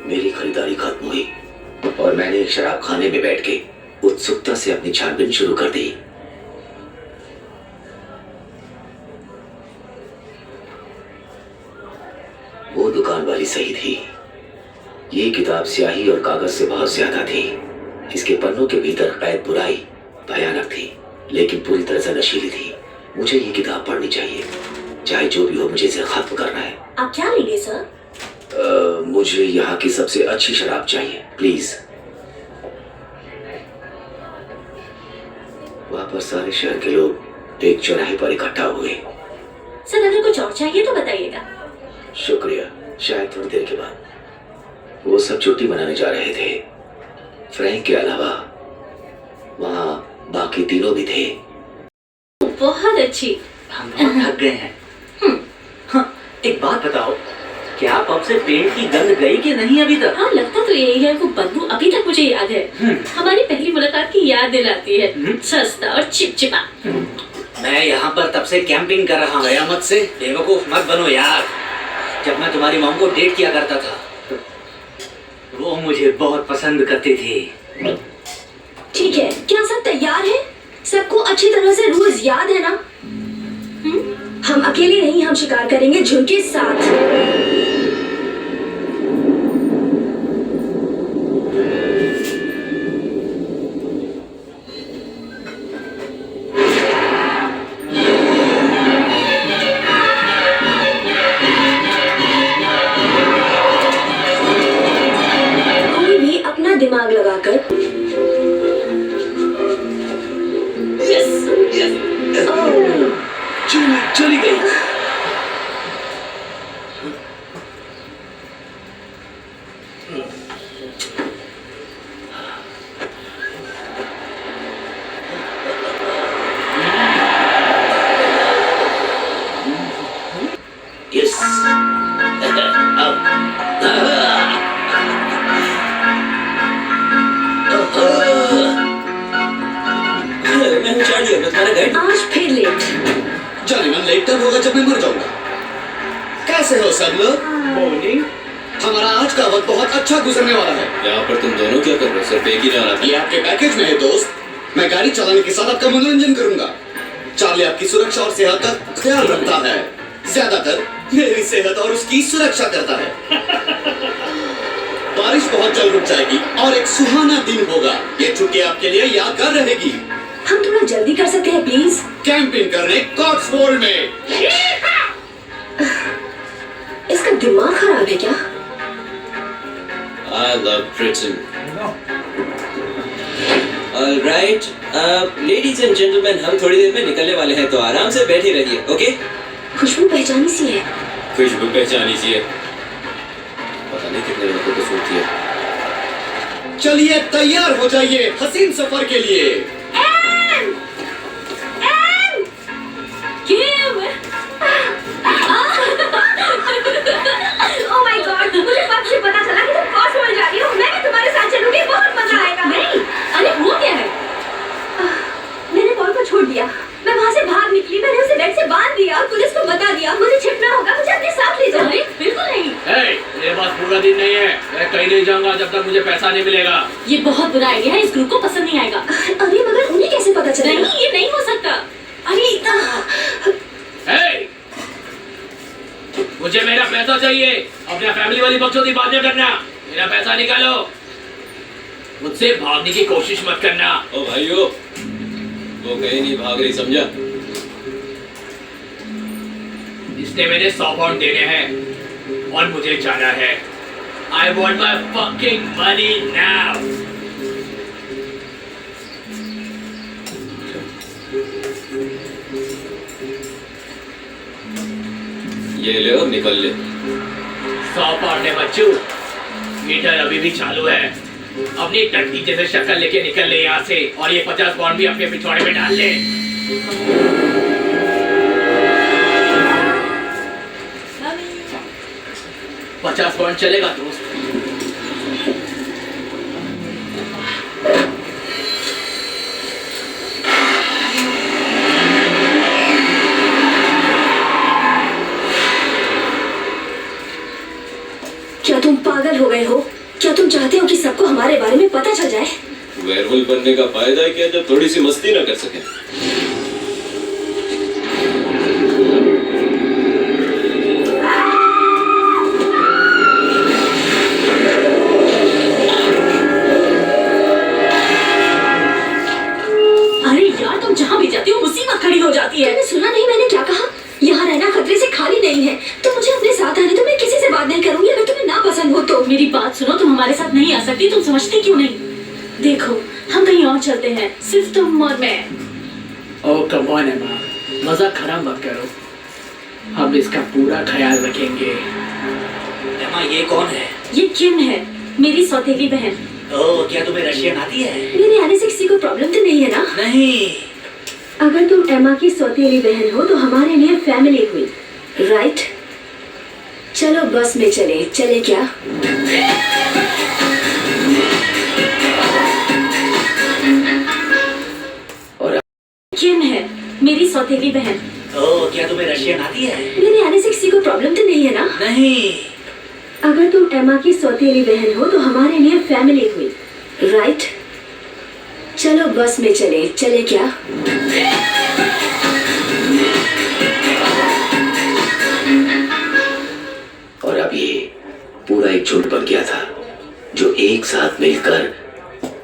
मेरी खरीदारी खत्म हुई और मैंने एक शराब खाने में बैठ के उत्सुकता से अपनी छानबीन शुरू कर दी। वो दुकान वाली सही थी। ये किताब स्याही और कागज से बहुत ज्यादा थी। इसके पन्नों के भीतर कैद बुराई भयानक थी, लेकिन पूरी तरह से नशीली थी। मुझे ये किताब पढ़नी चाहिए, चाहे जो भी हो। मुझे इसे खत्म करना है। आप क्या लेंगे सर? मुझे यहाँ की सबसे अच्छी शराब चाहिए, प्लीज। वहाँ पर सारे शहर के लोग एक चौराहे पर इकट्ठा हुए। सर अगर कुछ और चाहिए तो बताइएगा। शुक्रिया। शायद थोड़ी देर के बाद। वो सब छुट्टी मनाने जा रहे थे। फ्रैंक के अलावा वहाँ बाकी तीनों भी थे। बहुत अच्छी। हम बहुत थक गए हैं। हाँ, एक बात बताओ, क्या पब से पेंट की गंध गई कि नहीं अभी तक? हाँ, लगता तो यही है। वो बदबू अभी तक मुझे याद है। हमारी पहली मुलाकात की याद दिलाती है। सस्ता और चिपचिपा। मैं यहाँ पर तब से कैंपिंग कर रहा हूँ। गया मत से बेवकूफ मत बनो यार। जब मैं तुम्हारी मॉम को डेट किया करता था, वो मुझे बहुत पसंद करती थी। ठीक है, क्या सब तैयार है? सबको अच्छी तरह से रूल्स याद है ना? हम अकेले नहीं, हम शिकार करेंगे झुंड के साथ। कोई भी अपना दिमाग लगाकर चली गई। यस। मैं चार्ली, मैं तुम्हारा गाइड। आज फिर लेट। जाने मन लेट तब होगा जब मैं मर जाऊंगा। कैसे हो सब लोग? मॉर्निंग। हमारा आज का वक्त बहुत अच्छा गुजरने वाला है। यहाँ पर तुम दोनों क्या कर रहे हो? सिर्फ एक ही जाना था। ये आपके पैकेज में है दोस्त। मैं गाड़ी चलाने के साथ आपका मनोरंजन करूंगा। चार्ली आपकी सुरक्षा और सेहत का ख्याल रखता है। ज्यादातर मेरी सेहत और उसकी सुरक्षा करता है। बारिश बहुत जल्द रुक जाएगी और एक सुहाना दिन होगा। ये छुट्टी आपके लिए यादगार रहेगी। हम थोड़ा जल्दी कर सकते हैं प्लीज? कैंपिंग करने कॉक्सवोल्ड में। इसका दिमाग खराब है क्या? I love Britain. All right, ladies and gentlemen, हम थोड़ी देर में निकलने वाले हैं, तो आराम से बैठे रहिए, ओके? खुशबू पहचानी सी है। खुशबू पहचानी चाहिए। पता नहीं कितने लोगों को सूट किया। चलिए तैयार हो जाइए हसीन सफर के लिए। Oh my God, मुझे कब से पता चला कि तुम कॉस्मोस जा रही हो। मैं भी तुम्हारे साथ चलूंगी, बहुत मजा आएगा। नहीं, अरे वो क्या है? मैंने पॉल को छोड़ दिया। मैं वहाँ से भाग निकली, मैंने उसे बेड से बांध दिया और पुलिस को बता दिया। मुझे छिपना होगा, मुझे अपने साथ ले जाओ। बिल्कुल नहीं। मेरे पास पूरा दिन नहीं है, मैं कहीं नहीं जाऊंगा जब तक मुझे पैसा नहीं मिलेगा। ये बहुत बुरा आइडिया है, इस ग्रुप को पसंद नहीं आएगा। अरे मगर उन्हें कैसे पता चलेगा? नहीं, ये नहीं हो सकता। अरे मुझे मेरा पैसा चाहिए। अपना फैमिली वाली बकचोदी बाद में करना। मेरा पैसा निकालो। मुझसे भागने की कोशिश मत करना। ओ भाइयों, वो कहीं नहीं भाग रही, समझा? इसने मेरे 100 पाउंड देने हैं और मुझे जाना है। I want my fucking money now. ये ले और निकल ले। 100 पाउंड है बच्चू। मीटर अभी भी चालू है। अपनी टट्टी जैसे शक्ल लेके निकल ले यहाँ से, और ये 50 पाउंड भी अपने पिछवाड़े में डाल ले। 50 पाउंड चलेगा दोस्त। क्या तुम पागल हो गए हो? तुम चाहते हो कि सबको हमारे बारे में पता चल जाए? वेयरवुल्फ बनने का फायदा है क्या जब थोड़ी सी मस्ती ना कर सके? अरे यार, तुम जहाँ भी जाती हो मुसीबत खड़ी हो जाती है। तुमने सुना नहीं मैंने क्या कहा? यहाँ रहना खतरे से खाली नहीं है। तुम मुझे अपने साथ आने दो, मैं किसी से बात नहीं करूंगी अगर तुम्हें ना पसंद हो तो। मेरी बात सुनो, तुम हमारे साथ नहीं आ सकती। तुम समझती क्यों नहीं? देखो, हम कहीं और चलते हैं, सिर्फ तुम और मैं। ओह कम ऑन एमा, मजाक खराब मत करो। हम इसका पूरा ख्याल रखेंगे। एमा, ये कौन है? ये किम है, मेरी सौतेली बहन। ओह, क्या तुम्हें रशियन आती है? मेरे आने से किसी को प्रॉब्लम तो नहीं है ना? नहीं। अगर तुम एमा की सौतेली बहन हो तो हमारे लिए फैमिली हुई, राइट? चलो बस में चले। चले क्या? और किम है, मेरी सौतेली बहन। ओह, क्या तुम्हें रशियन आती है? मेरे आने से किसी को प्रॉब्लम तो नहीं है ना? नहीं। अगर तुम एमा की सौतेली बहन हो तो हमारे लिए फैमिली हुई, राइट? चलो बस में चले। चले क्या? और अब ये पूरा एक झुंड बन गया था जो एक साथ मिलकर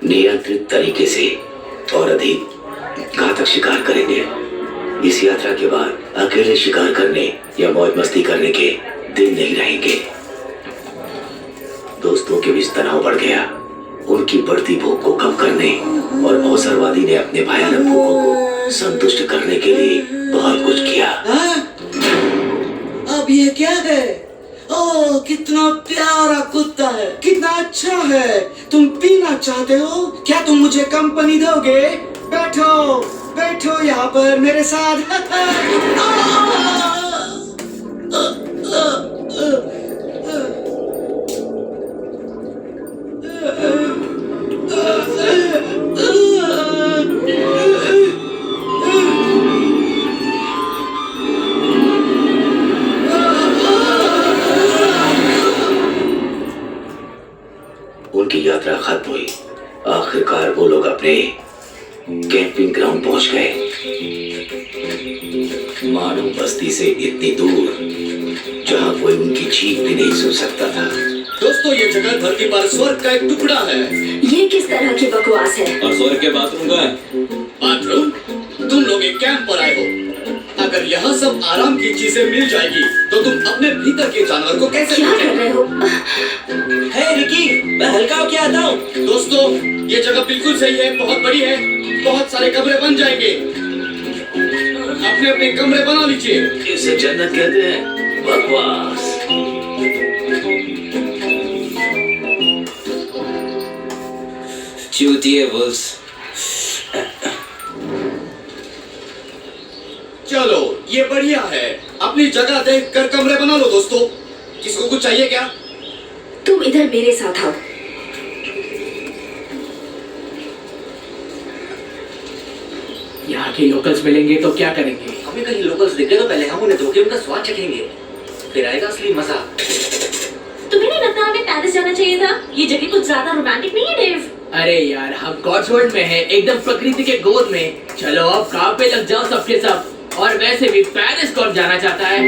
नियंत्रित तरीके से और अधिक घातक शिकार करेंगे। इस यात्रा के बाद अकेले शिकार करने या मौज मस्ती करने के दिन नहीं रहेंगे। दोस्तों के बीच तनाव बढ़ गया। उनकी बढ़ती भूख को कम करने और अवसरवादी ने अपने भयानक भूखों को संतुष्ट करने के लिए बहुत कुछ किया। अब ये क्या है? ओह, कितना प्यारा कुत्ता है, कितना अच्छा है। तुम पीना चाहते हो? क्या तुम मुझे कंपनी दोगे? बैठो बैठो यहाँ पर मेरे साथ। उनकी यात्रा खत्म हुई। आखिरकार वो लोग अपने कैंपिंग ग्राउंड पहुंच गए। मानव बस्ती से इतनी दूर जहां कोई उनकी चीख भी नहीं सुन सकता था। दोस्तों, ये जगह धरती पर स्वर्ग का एक टुकड़ा है। ये किस तरह की बकवास है? और स्वर्ग के बाथरूम का है। बाथरूम? तुम लोग एक कैंप पर आए हो। अगर यहाँ सब आराम की चीजें मिल जाएगी तो तुम अपने भीतर के जानवर को कैसे क्या कर रहे हो? हे रिकी, मैं हल्का होके आता हूँ। दोस्तों, ये जगह बिल्कुल सही है, बहुत बड़ी है, बहुत सारे कमरे बन जाएंगे। अपने अपने कमरे बना लीजिए। इसे जन्नत कहते हैं। बकवास। चूतिए वुल्स। चलो, ये बढ़िया है। अपनी जगह देखकर कमरे बना लो दोस्तों। किसको कुछ चाहिए क्या? तुम इधर मेरे साथ आओ। यहाँ के लोकल्स मिलेंगे तो क्या करेंगे? हमें कहीं लोकल्स दिखे तो पहले हम उन्हें धोके उनका स्वाद चखेंगे, फिर आएगा असली मजा। तुम्हें नहीं लगता हमें पेरिस जाना चाहिए था? ये जगह कुछ ज्यादा रोमांटिक नहीं है डेव? अरे यार, हम गॉड्स वर्ल्ड में हैं, एकदम प्रकृति के गोद में। चलो अब काम पे लग जाओ सबके सब। और वैसे भी पेरिस कौन जाना चाहता है?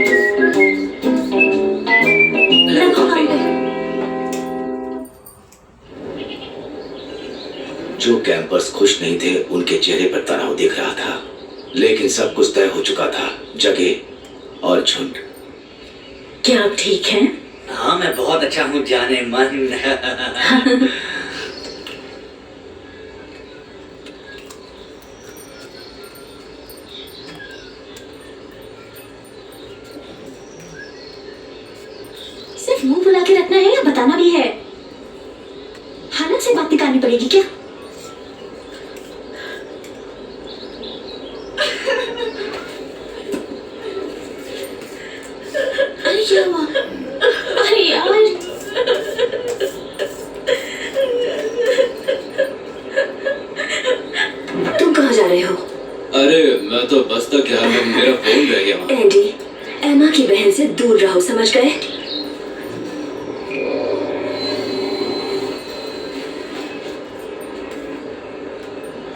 लगो काम पे। जो कैंपर्स खुश नहीं थे उनके चेहरे पर तनाव दिख रहा था, लेकिन सब कुछ तय हो चुका था। जगह और झुंड। क्या आप ठीक हैं? हाँ, मैं बहुत अच्छा हूँ जाने मन। सिर्फ मुंह फुला के रखना है या बताना भी है? हालत से बात निकालनी पड़ेगी क्या? अरे क्या हुआ? अरे यार, तुम कहाँ जा रहे हो? अरे मैं तो बस तक यहाँ में मेरा फोन रह गया वहाँ। एंडी, एमा की बहन से दूर रहो, समझ गए?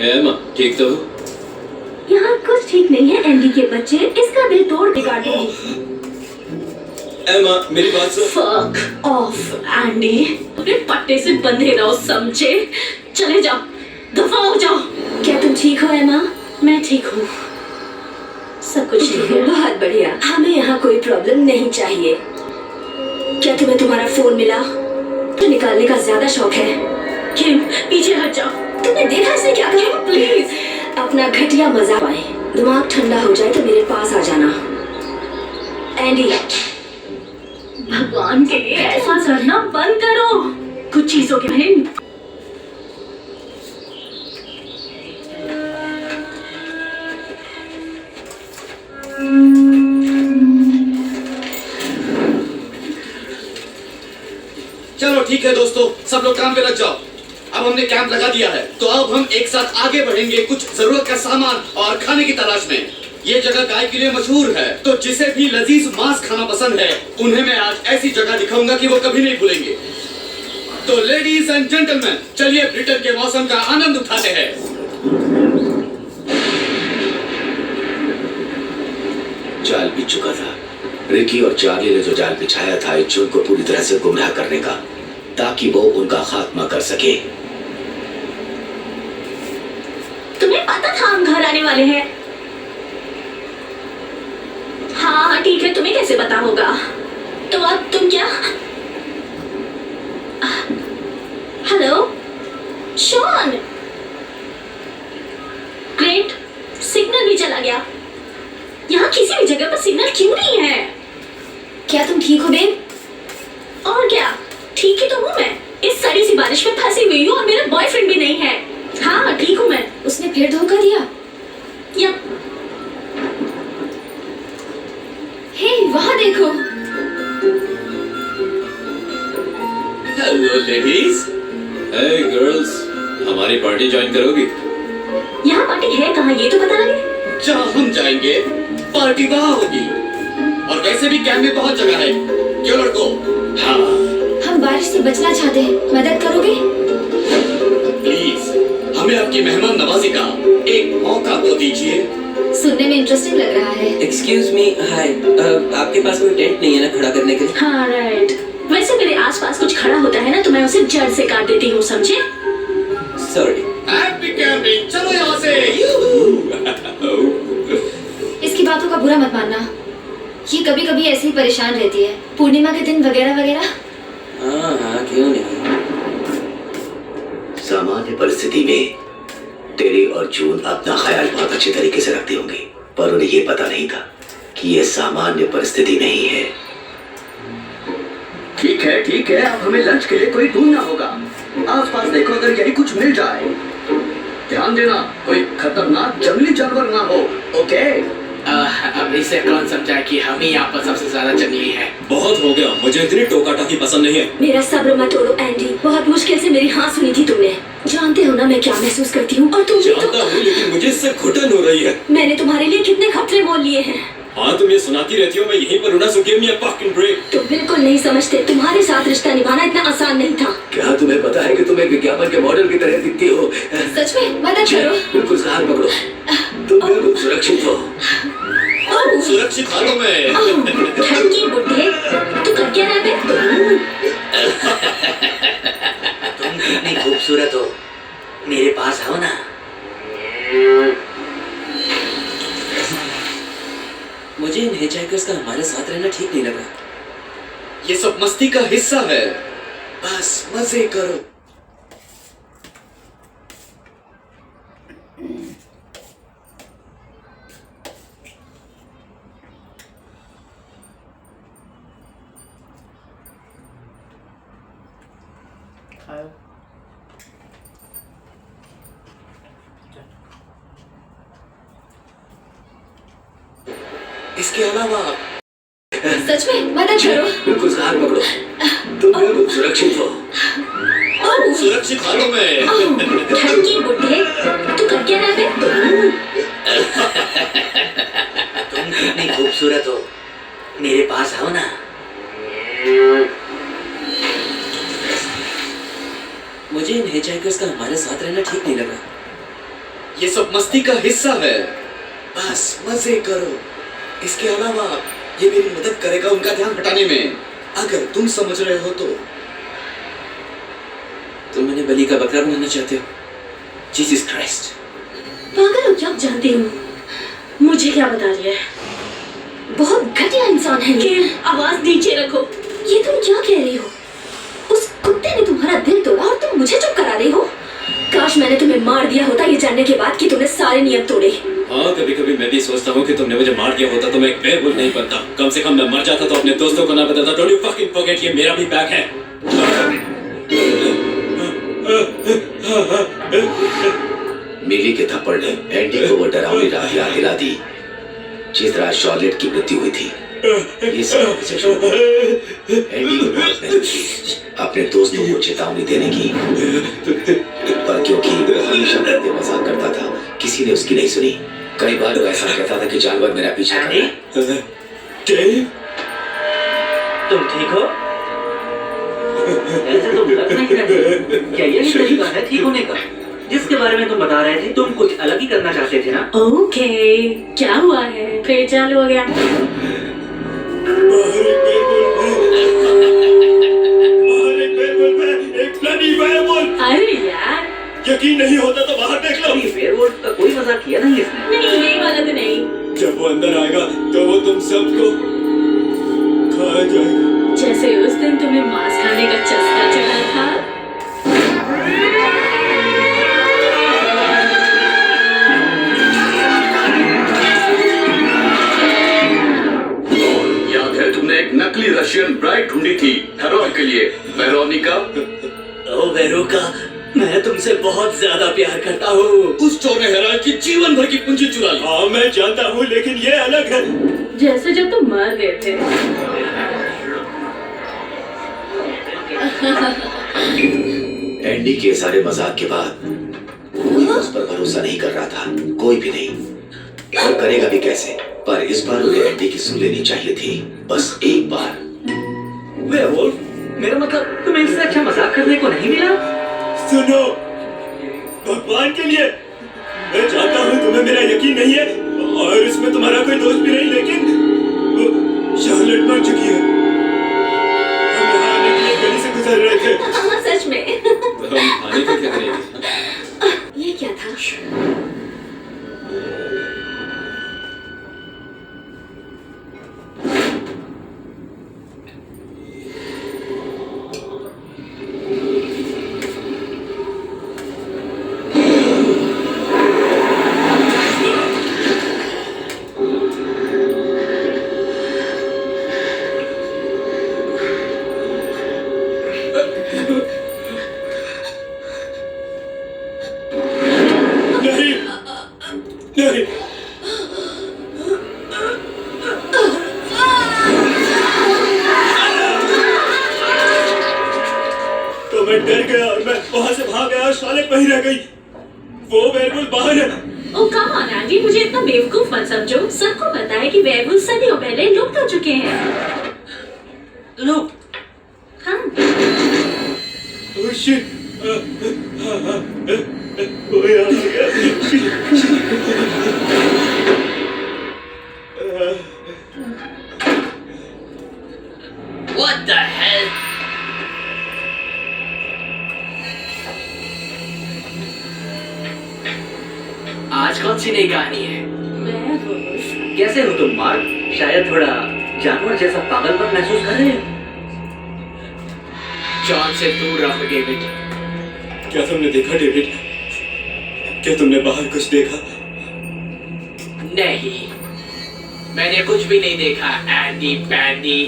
एमा ठीक तो हो? यहाँ कुछ ठीक नहीं है एंडी के बच्चे, इसका दिल तोड़ के काटूंगी। एमा मेरी बात सुन। फक ऑफ एंडी, अपने पट्टे से बंधे रहो समझे। चले जाओ, दफा हो जाओ। क्या तुम ठीक हो एमा? मैं ठीक हूँ, सब कुछ ठीक है। बहुत बढ़िया, हमें यहाँ कोई प्रॉब्लम नहीं चाहिए। क्या तुम्हें तुम्हारा फोन मिला? तो निकालने का ज्यादा शौक है। किम पीछे हट जाओ। तुमने देखा इसने क्या कहा? प्लीज अपना घटिया मजाक आए, दिमाग ठंडा हो जाए तो मेरे पास आ जाना। एंडी, भगवान के लिए ऐसा करना बंद करो। कुछ चीजों के बहन। चलो ठीक है दोस्तों, सब लोग काम पे लग जाओ। अब हमने कैंप लगा दिया है, तो अब हम एक साथ आगे बढ़ेंगे कुछ जरूरत का सामान और खाने की तलाश में। ये जगह गाय के लिए मशहूर है, तो जिसे भी लजीज मांस खाना पसंद है उन्हें मैं आज ऐसी जगह दिखाऊंगा कि वो कभी नहीं भूलेंगे। तो लेडीज एंड जेंटलमैन, चलिए ब्रिटेन के मौसम का आनंद उठाते हैं। जाल बिछ चुका था। रिकी और चार्ली ने जो जाल बिछाया था इच्छुन को पूरी तरह से गुमराह करने का, ताकि वो उनका खात्मा कर सके। तुम्हें पता था हम घर आने वाले हैं? हाँ ठीक है, तुम्हें कैसे पता होगा? तो अब तुम क्या? Hello Shawn. ग्रेट, सिग्नल भी चला गया। यहाँ किसी भी जगह पर सिग्नल क्यों नहीं है? क्या तुम ठीक हो बेब? और क्या, ठीक ही तो हूँ मैं। इस सड़ी सी बारिश में फंसी हुई हूँ और मेरा बॉयफ्रेंड भी नहीं है। हाँ ठीक हूँ मैं। उसने फिर धोखा दिया? यप। हे वहाँ देखो। Hello ladies. हे गर्ल्स, हमारी पार्टी ज्वाइन करोगी? यहाँ पार्टी है कहाँ, ये तो पता लगे। जहाँ हम जाएंगे पार्टी वहाँ होगी। और वैसे भी कैंप में बहुत जगह है, क्यों लड़कों? हाँ हम बारिश से बचना चाहते हैं, मदद करोगे? प्लीज हमें आपकी मेहमान नवाजी का एक मौका तो दीजिए। सुनने में इंटरेस्टिंग लग रहा है। एक्सक्यूज मी, हाय। आपके पास कोई टेंट नहीं है ना खड़ा करने के लिए? हाँ राइट। वैसे मेरे आसपास कुछ खड़ा होता है ना तो मैं उसे जड़ से काट देती हूँ, समझे? सॉरी। हैप्पी कैंपिंग, चलो यहाँ से। इसकी बातों का बुरा मत मानना, ये कभी कभी ऐसे ही परेशान रहती है, पूर्णिमा के दिन वगैरह वगैरह। हाँ हाँ क्यों नहीं। सामान्य परिस्थिति में तेरी और जून अपना ख्याल बहुत अच्छे तरीके से रखती होंगी, पर उन्हें ये पता नहीं था कि ये सामान्य परिस्थिति नहीं है। ठीक है, अब हमें लंच के लिए कोई ढूंढना होगा। आसपास देखो, अगर यही कुछ मिल जाए। ध्यान देना कोई खतरनाक जंगली जानवर ना हो, ओके? अब इसे कौन समझाए कि हम ही यहाँ पर सबसे ज्यादा जंगली हैं। बहुत हो गया, मुझे इतनी टोका टाकी पसंद नहीं है। मेरा सब्र मत तोड़ो एंडी, बहुत मुश्किल से मेरी हाँ सुनी थी तुमने। जानते हो ना मैं क्या महसूस करती हूँ, और तुम भी तो। जानता हूँ, लेकिन मुझे इससे घुटन हो रही है। मैंने तुम्हारे लिए कितने खतरे मोल लिए हैं। हाँ तुम ये सुनाती रहती हो, मैं यहीं पर रुना so give me a fucking break. तुम बिल्कुल नहीं समझते, तुम्हारे साथ रिश्ता निभाना इतना आसान नहीं था। क्या तुम्हें पता है कि तुम एक विज्ञापन के मॉडल की तरह दिखती हो? सच में मदद करो। बिल्कुल उसका हाथ पकड़ो, तुम बिल्कुल सुरक्षित हो। सुरक्षित हाथों में। ठंडी बुड्ढे, तू कर क्या रहा है? तुम कितनी खूबसूरत हो, मेरे पास आओ ना। मुझे इन हिचहाइकर्स का हमारे साथ रहना ठीक नहीं लगा। ये सब मस्ती का हिस्सा है, बस मजे करो। इसके अलावा सच में मदद करो। बिल्कुल उसका हाथ पकड़ो, तुम बिल्कुल सुरक्षित हो। सुरक्षित हाथों में। ठंडी बुड्ढे, तू कर क्या रहा है? तुम कितनी खूबसूरत हो, मेरे पास आओ ना। मुझे इन हिचहाइकर्स का हमारे साथ रहना ठीक नहीं लगा। ये सब मस्ती का हिस्सा है, बस मजे करो। इसके अलावा ये मेरी मदद करेगा उनका ध्यान हटाने में, अगर तुम समझ रहे हो तो। तुम मैंने बलि का बकरा बनाना चाहते हो? Jesus Christ. पागल हो क्या? जानती हूँ। मुझे क्या बता रही है? बहुत घटिया इंसान है ये। आवाज नीचे रखो। ये तुम क्या कह रही हो? उस कुत्ते ने तुम्हारा दिल तोड़ा और तुम मुझे चुप करा रही हो? काश मैंने तुम्हें मार दिया होता ये जानने के बाद कि तुमने सारे नियम तोड़े। हाँ, कभी कभी मैं भी सोचता हूँ कि तुमने मुझे मार दिया होता तो मैं एक वेयरवुल्फ नहीं बनता। कम से कम मैं मर जाता तो अपने दोस्तों को ना बताता। डोंट यू फकिंग फॉरगेट, ये मेरा भी बैग है। मिली के थप्पड़ ने एंडी को वो डरावनी रात याद दिला दी जिस रात शॉर्लेट की मृत्यु हुई थी। ये सब से शुरू हुआ। एंडी को बहुत मेहनत की अपने दोस्तों को चेतावनी देने की, पर क्योंकि वो हमेशा अपने मजाक करता था, किसी ने उसकी नहीं सुनी। कई बार वो ऐसा कहता था कि जानवर मेरा पीछा कर रहा है। तुम ठीक हो? ऐसे तुम लग नहीं रहे। क्या यही तरीका है ठीक होने का जिसके बारे में तुम बता रहे थे? तुम कुछ अलग ही करना चाहते थे ना? ओके, क्या हुआ है? फिर चालू हो गया। अरे यार, यकीन नहीं होता तो बाहर देख लो। वेयरवुल्फ का कोई मजाक किया नहीं इसने। नहीं, ये वाला तो नहीं। जब वो अंदर आएगा तो वो तुम सबको खा जाएगा। जैसे उस दिन तुम्हें मांस खाने का चस्का चढ़ा था। याद है तुमने एक नकली रशियन ब्राइड ढूंढी थी हेरोल्ड के लिए, वेरोनिका? ओ वेरोका, मैं तुमसे बहुत ज्यादा प्यार करता हूँ। उस चोर ने हेरोल्ड की जीवन भर की पूंजी चुरा ली। हाँ मैं जानता हूँ, लेकिन ये अलग है। जैसे जब तुम मर गए थे। एंडी के सारे मजाक के बाद कोई उस पर भरोसा नहीं कर रहा था, कोई भी नहीं, और करेगा भी कैसे। पर इस बार उन्हें एंडी की सुन लेनी चाहिए थी, बस एक बार। वेयरवुल्फ, मेरा मतलब तुम्हें इससे अच्छा मजाक करने को नहीं मिला? सुनो, भगवान के लिए मैं जानता हूँ तुम्हें मेरा यकीन नहीं है और इसमें तुम्हारा कोई दोस्त भी नहीं, लेकिन शार्लेट मर चुकी है। हम यहाँ आने के लिए गली से गुजर रहे थे। हाँ, सच में। हम आने को क्या करेंगे? ये क्या था? नहीं, नहीं। तो मैं डर गया और मैं वहां से भाग गया और शार्लेट वहीं रह गई। वो वेयरवुल्फ बाहर है। ओ कम ऑन एंडी, मुझे इतना बेवकूफ मत समझो। सबको पता है कि वेयरवुल्फ सदियों पहले लुप्त हो चुके हैं। लुप्त? हाँ। Oh shit! वो यहाँ आ गया। What the hell? आज कौन सी नई कहानी है? वेयरवुल्फ। कैसे हो तुम मार्क? शायद थोड़ा जानवर जैसा पागलपन महसूस कर रहे हो। जॉन से दूर रहो डेविड। क्या तुमने देखा डेविड? क्या तुमने बाहर कुछ देखा? नहीं, मैंने कुछ भी नहीं देखा एंडी पैंडी,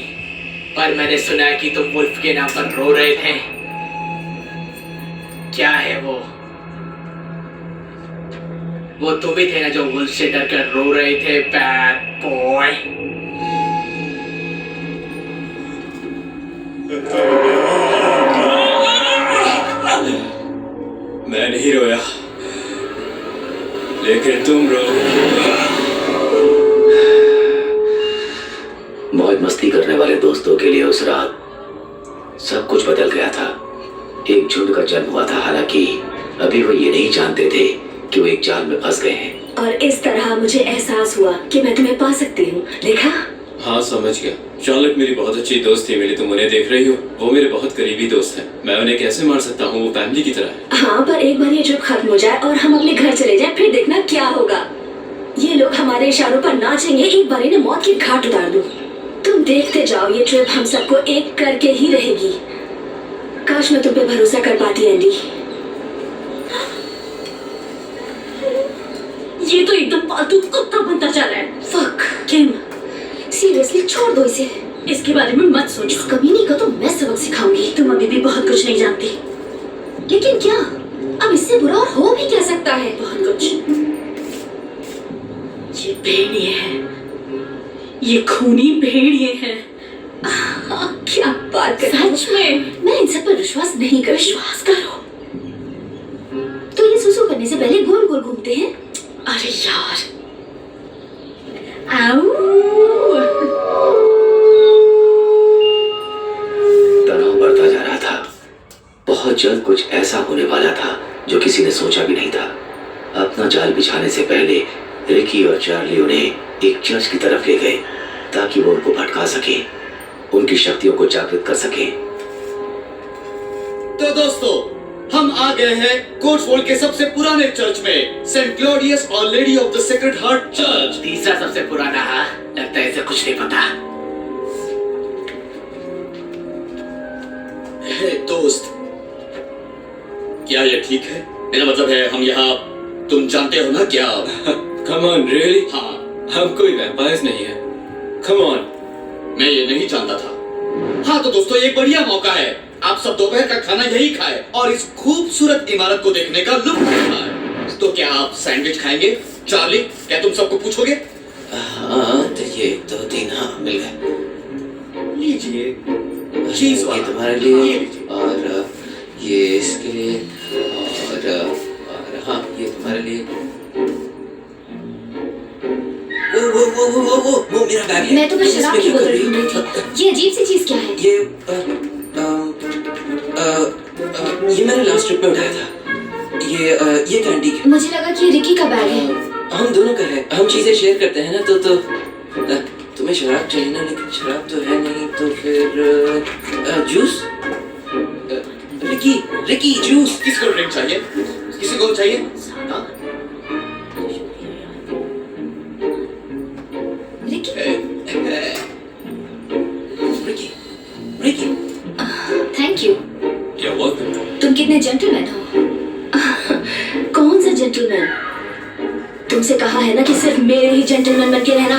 पर मैंने सुना है कि तुम वुल्फ के नाम पर रो रहे थे। क्या है वो तुम ही थे ना जो वुल्फ से डरकर रो रहे थे, बैड बॉय? मैं नहीं रोया, लेकिन तुम रो। मौज मस्ती करने वाले दोस्तों के लिए उस रात सब कुछ बदल गया था। एक झुंड का जन्म हुआ था, हालांकि अभी वो ये नहीं जानते थे कि वो एक जाल में फंस गए हैं। और इस तरह मुझे एहसास हुआ कि मैं तुम्हें पा सकती हूँ। देखा? हाँ समझ गया। शार्लेट मेरी बहुत अच्छी दोस्त थी मिली, तुम उन्हें देख रही हो, वो मेरे बहुत करीबी दोस्त हैं। मैं उन्हें कैसे मार सकता हूँ, वो फैमिली की तरह है। हाँ, पर एक बार ये ट्रिप खत्म हो जाए और हम अपने घर चले जाएं, फिर देखना क्या होगा। ये लोग हमारे इशारों पर नाचेंगे, एक बार इन्हें मौत की घाट उतार दूं। तुम देखते जाओ, ये ट्रिप हम सबको एक करके ही रहेगी। काश मैं तुम पे भरोसा कर पाती एंडी। ये तो एकदम पालतू कुत्ता बनता जा रहा है। फक किम, सीरियसली छोड़ दो इसे। इसके बारे में मत सोचो। इस कमीनी को तो मैं सबक सिखाऊंगी। तुम अभी भी बहुत कुछ नहीं जानती। लेकिन क्या अब इससे बुरा और हो भी क्या सकता है? बहुत कुछ। ये भेड़िए हैं, ये खूनी भेड़िए हैं। क्या बात कर रही हो? सच में मैं इन सब पर विश्वास नहीं कर। विश्वास करो तो ये सुसु करने से पहले गोल गोल घूमते हैं। अरे यार, आओ। तनाव बढ़ता जा रहा था। बहुत जल्द कुछ ऐसा होने वाला था जो किसी ने सोचा भी नहीं था। अपना जाल बिछाने से पहले रिकी और चार्ली उन्हें एक चर्च की तरफ ले गए ताकि वो उनको भटका सके, उनकी शक्तियों को जागृत कर सके। तो दोस्तों, हम आ गए हैं कोर्टफोल्ड के सबसे पुराने चर्च में, सेंट क्लॉडियस और lady of the sacred heart church. तीसरा सबसे पुराना। हाँ, लगता है इसे कुछ नहीं पता। हे दोस्त, क्या ये ठीक है? मेरा मतलब है हम यहाँ, तुम जानते हो ना क्या? Come on, really? हाँ, हम कोई वैम्पायर्स नहीं है। Come on. मैं ये नहीं जानता था। हाँ तो दोस्तों, एक बढ़िया मौका है। आप सब दोपहर का खाना यही खाएं और इस खूबसूरत इमारत को देखने का लुत्फ उठाएं। तो क्या आप सैंडविच खाएंगे? चार्ली, क्या तुम सबको पूछोगे? हाँ तो ये 2 3 हाँ मिल गए। लीजिए, चीज ये वाला। तुम्हारे ये लिए लीजिए। और ये इसके लिए और हाँ ये तुम्हारे लिए। वो मेरा बैग है। मैं तो बस शराब इसमें की क्या कर बोतल रही ढूंढ हो? रही थी। ये अजीब सी चीज क्या है? ये मैंने लास्ट ट्रिप में उठाया था। ये कैंडी है। मुझे लगा कि ये रिकी का बैग है। हम दोनों का है, हम चीजें शेयर करते हैं ना। तो तुम्हें शराब चाहिए ना, लेकिन शराब तो है नहीं, तो फिर जूस। Ricky juice. किसको ड्रिंक चाहिए? किसी को चाहिए? हाँ? Ricky thank you. You're welcome. तुम कितने जेंटलमैन हो। कौन सा जेंटलमैन? तुमसे कहा है ना कि सिर्फ मेरे ही जेंटलमैन बन के रहना।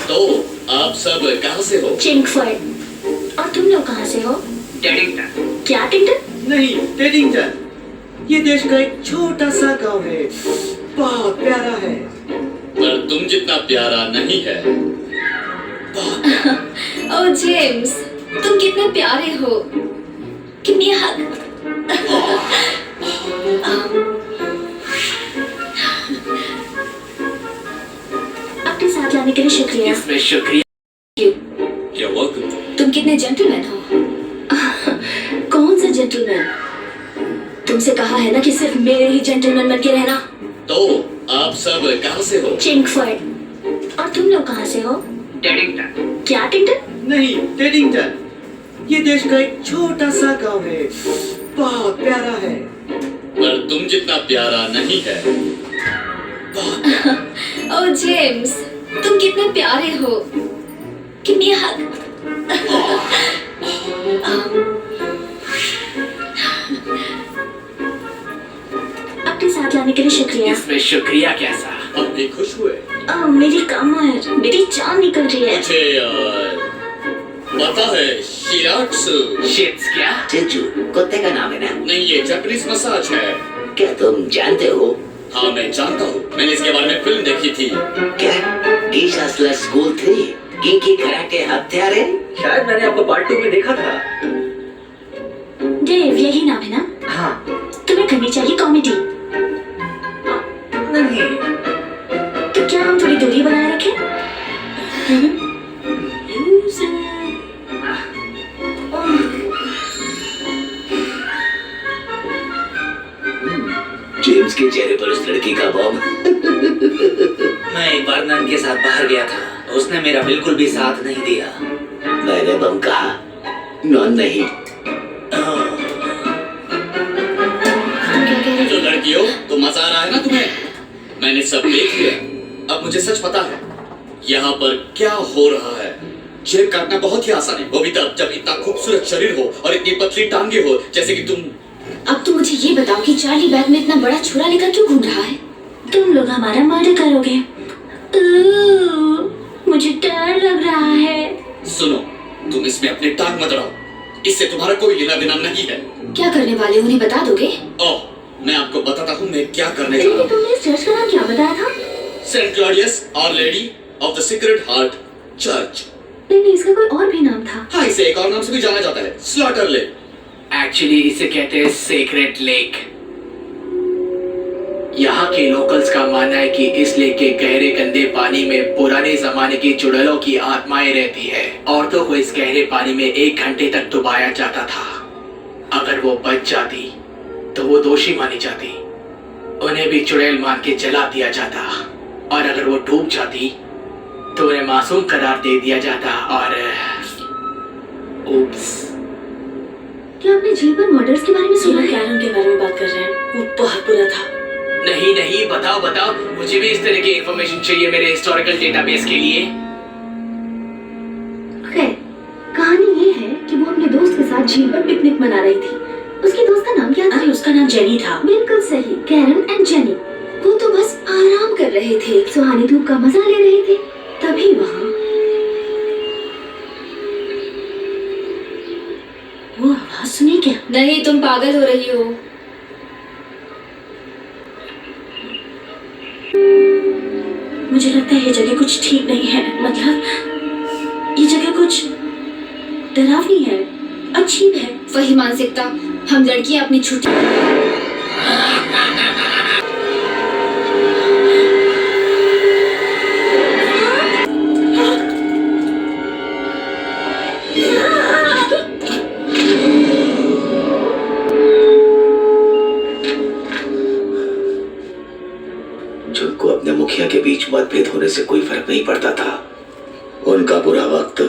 तो आप सब कहाँ से हो? चिंगफर्ड। और तुम लोग कहाँ से हो? टेडिंगटन। क्या टिंटन? नहीं, टेडिंगटन। ये देश का एक छोटा सा गांव है, बहुत प्यारा है, पर तुम जितना प्यारा नहीं है। ओह जेम्स, तुम कितने प्यारे हो। Give me a hug. अपने साथ लाने के लिए शुक्रिया। इसमें शुक्रिया। You're welcome. तुम कितने जेंटलमैन हो। कौन सा जेंटलमैन? तुमसे कहा है ना कि सिर्फ मेरे ही जेंटलमैन बन के रहना। तो आप सब कहाँ से हो? चिंगफर्ड। और तुम लोग कहाँ से हो? टेडिंगटन। क्या टिंटन? नहीं, टेडिंगटन। ये देश का एक छोटा सा गांव है, बहुत प्यारा है, पर तुम जितना प्यारा नहीं है। ओह जेम्स, तुम कितने प्यारे हो। Give me a hug. अपने साथ लाने के लिए शुक्रिया। इसमें शुक्रिया कैसा? अब भी खुश हुए? मेरी कमर, मेरी जान निकल रही है। मुझे पता है, शिरात्सु। शिट्स क्या? चिंचू कुत्ते का नाम है ना? नहीं, ये जापानीज मसाज है। क्या तुम जानते हो? हाँ, मैं जानता हूँ, मैंने इसके बारे में फिल्म देखी थी। क्या Geisha slash school 3 kinky karate हत्यारे? शायद मैंने आपको पार्ट 2 में देखा था। देव, यही नाम है ना? हाँ। तुम्हें करनी चाहिए कॉमेडी। नहीं। तो क्या हम थोड़ी दूरी बनाए रखें? जेम्स के चेहरे पर उस लड़की का भाव मैं एक बार नन के साथ बाहर गया था, उसने मेरा बिल्कुल भी साथ नहीं दिया। मैंने बम कहा, नॉन नहीं। तो लड़कियों, तो मजा आ रहा है ना तुम्हें? मैंने सब देख लिया। अब मुझे सच पता है यहाँ पर क्या हो रहा है। जेब काटना बहुत ही आसान है, वो भी तब जब इतना खूबसूरत शरीर हो और इतनी पतली टांगे हो जैसे कि तुम। अब तुम मुझे ये बताओ कि चार्ली बैग में इतना बड़ा छुरा लेकर क्यों घूम रहा है? तुम लोग हमारा मर्डर करोगे। मुझे डर लग रहा है। सुनो, तुम इसमें अपने टांग मत अड़ाओ, इससे तुम्हारा कोई लेना देना नहीं है। क्या करने वाले हो, उन्हें बता दोगे? ओह, मैं आपको बताता हूँ मैं क्या करने जा रहा लेकिन हूँ। तुमने इस चर्च का नाम क्या बताया था? सेंट क्लॉडियस और lady of the secret heart church. नहीं, इसका कोई और भी नाम था। हाँ, इसे एक और नाम से भी जाना जाता है, स्लॉटर लेक। एक्चुअली इसे कहते हैं सेक्रेट लेक। यहाँ के लोकल्स का मानना है कि इस लेक के गहरे गंदे पानी में पुराने जमाने की चुड़ैलों की आत्माएं रहती है। औरतों को इस गहरे पानी में 1 घंटे तक डुबाया जाता था। अगर वो बच जाती तो वो दोषी मानी जाती, उन्हें भी चुड़ैल मान के जला दिया जाता, और अगर वो डूब जाती तो उन्हें मासूम करार दे दिया जाता। और उप्स, क्या आपने झील पर मर्डर्स के बारे में सुना है? कैरन के बारे में बात कर रहे हैं, वो बहुत बुरा था। नहीं, बताओ, मुझे भी इस तरह की इंफॉर्मेशन चाहिए मेरे हिस्टोरिकल डेटाबेस के लिए। खैर, कहानी ये है कि वो अपने दोस्त के साथ झील पर पिकनिक मना रही थी। उसके दोस्त का नाम क्या था? अरे उसका नाम जेनी था। बिल्कुल सही, कैरन एंड जेनी। वो तो बस आराम कर रहे थे, सुहानी धूप का मजा ले रहे थे। तभी वहाँ वो आवाज सुनी क्या? नहीं, तुम पागल हो रही हो। मुझे लगता है ये जगह कुछ ठीक नहीं है। मतलब ये जगह कुछ डरावनी है, अजीब है। वही मानसिकता हम लड़कियां अपनी छुट्टी जिनको अपने मुखिया के बीच मतभेद होने से कोई फर्क नहीं पड़ता था, उनका बुरा वक्त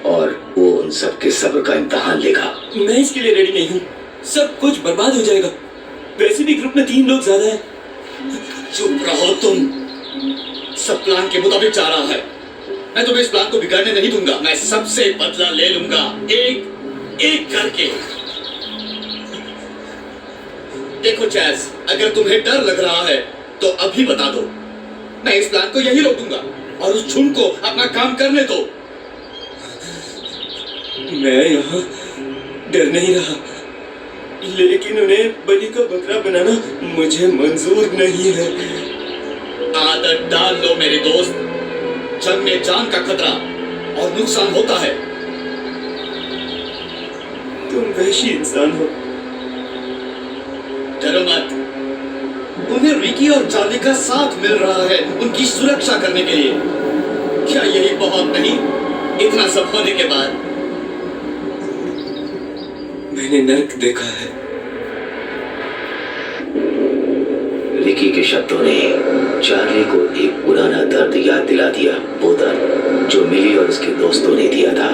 और वो उन सबके सब्र का इम्तिहान लेगा। मैं इसके लिए रेडी नहीं हूँ। सब कुछ बर्बाद हो जाएगा। वैसे भी ग्रुप में 3 लोग ज्यादा हैं। चुप रहो तुम। सब प्लान के मुताबिक जा रहा है। मैं तुम्हें इस प्लान को बिगाड़ने नहीं दूंगा। मैं सबसे बदला ले लूंगा, एक एक करके। देखो चैस, अगर तुम्हें डर लग रहा है तो अभी बता दो। मैं इस प्लान को यही रोक दूंगा और उस झुंड को अपना काम करने दो। मैं यहाँ डर नहीं रहा, लेकिन उन्हें बलि का बकरा बनाना मुझे मंजूर नहीं है। आदत डाल लो मेरे दोस्त। जंग में जान का खतरा और नुकसान होता है। तुम वैसी इंसान हो। डरो मत। उन्हें रिकी और चार्ली का साथ मिल रहा है उनकी सुरक्षा करने के लिए। क्या यही बहुत नहीं? इतना सब होने के बाद मैंने नर्क देखा है। रिकी के शब्दों ने चार्ली को एक पुराना दर्द याद दिला दिया, वो दर्द जो मिली और उसके दोस्तों ने दिया था।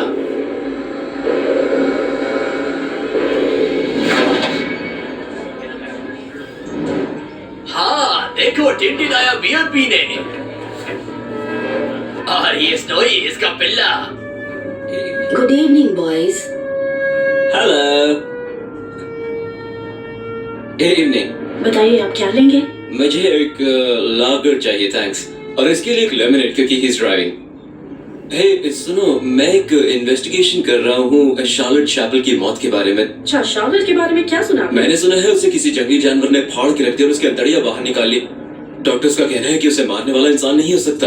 हाँ, देखो टिनटिनाया बियर पीने। और ये स्नोई इसका पिल्ला। Good evening boys. Hello. Evening. बताइए आप क्या लेंगे? मुझे एक लागर चाहिए, थैंक्स। और इसके लिए एक लेमनेड, क्योंकि ही इज ड्राइविंग। हे सुनो, मैं एक इन्वेस्टिगेशन कर रहा हूँ शार्लेट चैपल की मौत के बारे में। अच्छा, शार्लेट के बारे में क्या सुना? मैंने सुना है उसे किसी जंगली जानवर ने फाड़ के रख दिया और उसकी अंतड़ियां बाहर निकाल ली। डॉक्टर्स का कहना है कि उसे मारने वाला इंसान नहीं हो सकता,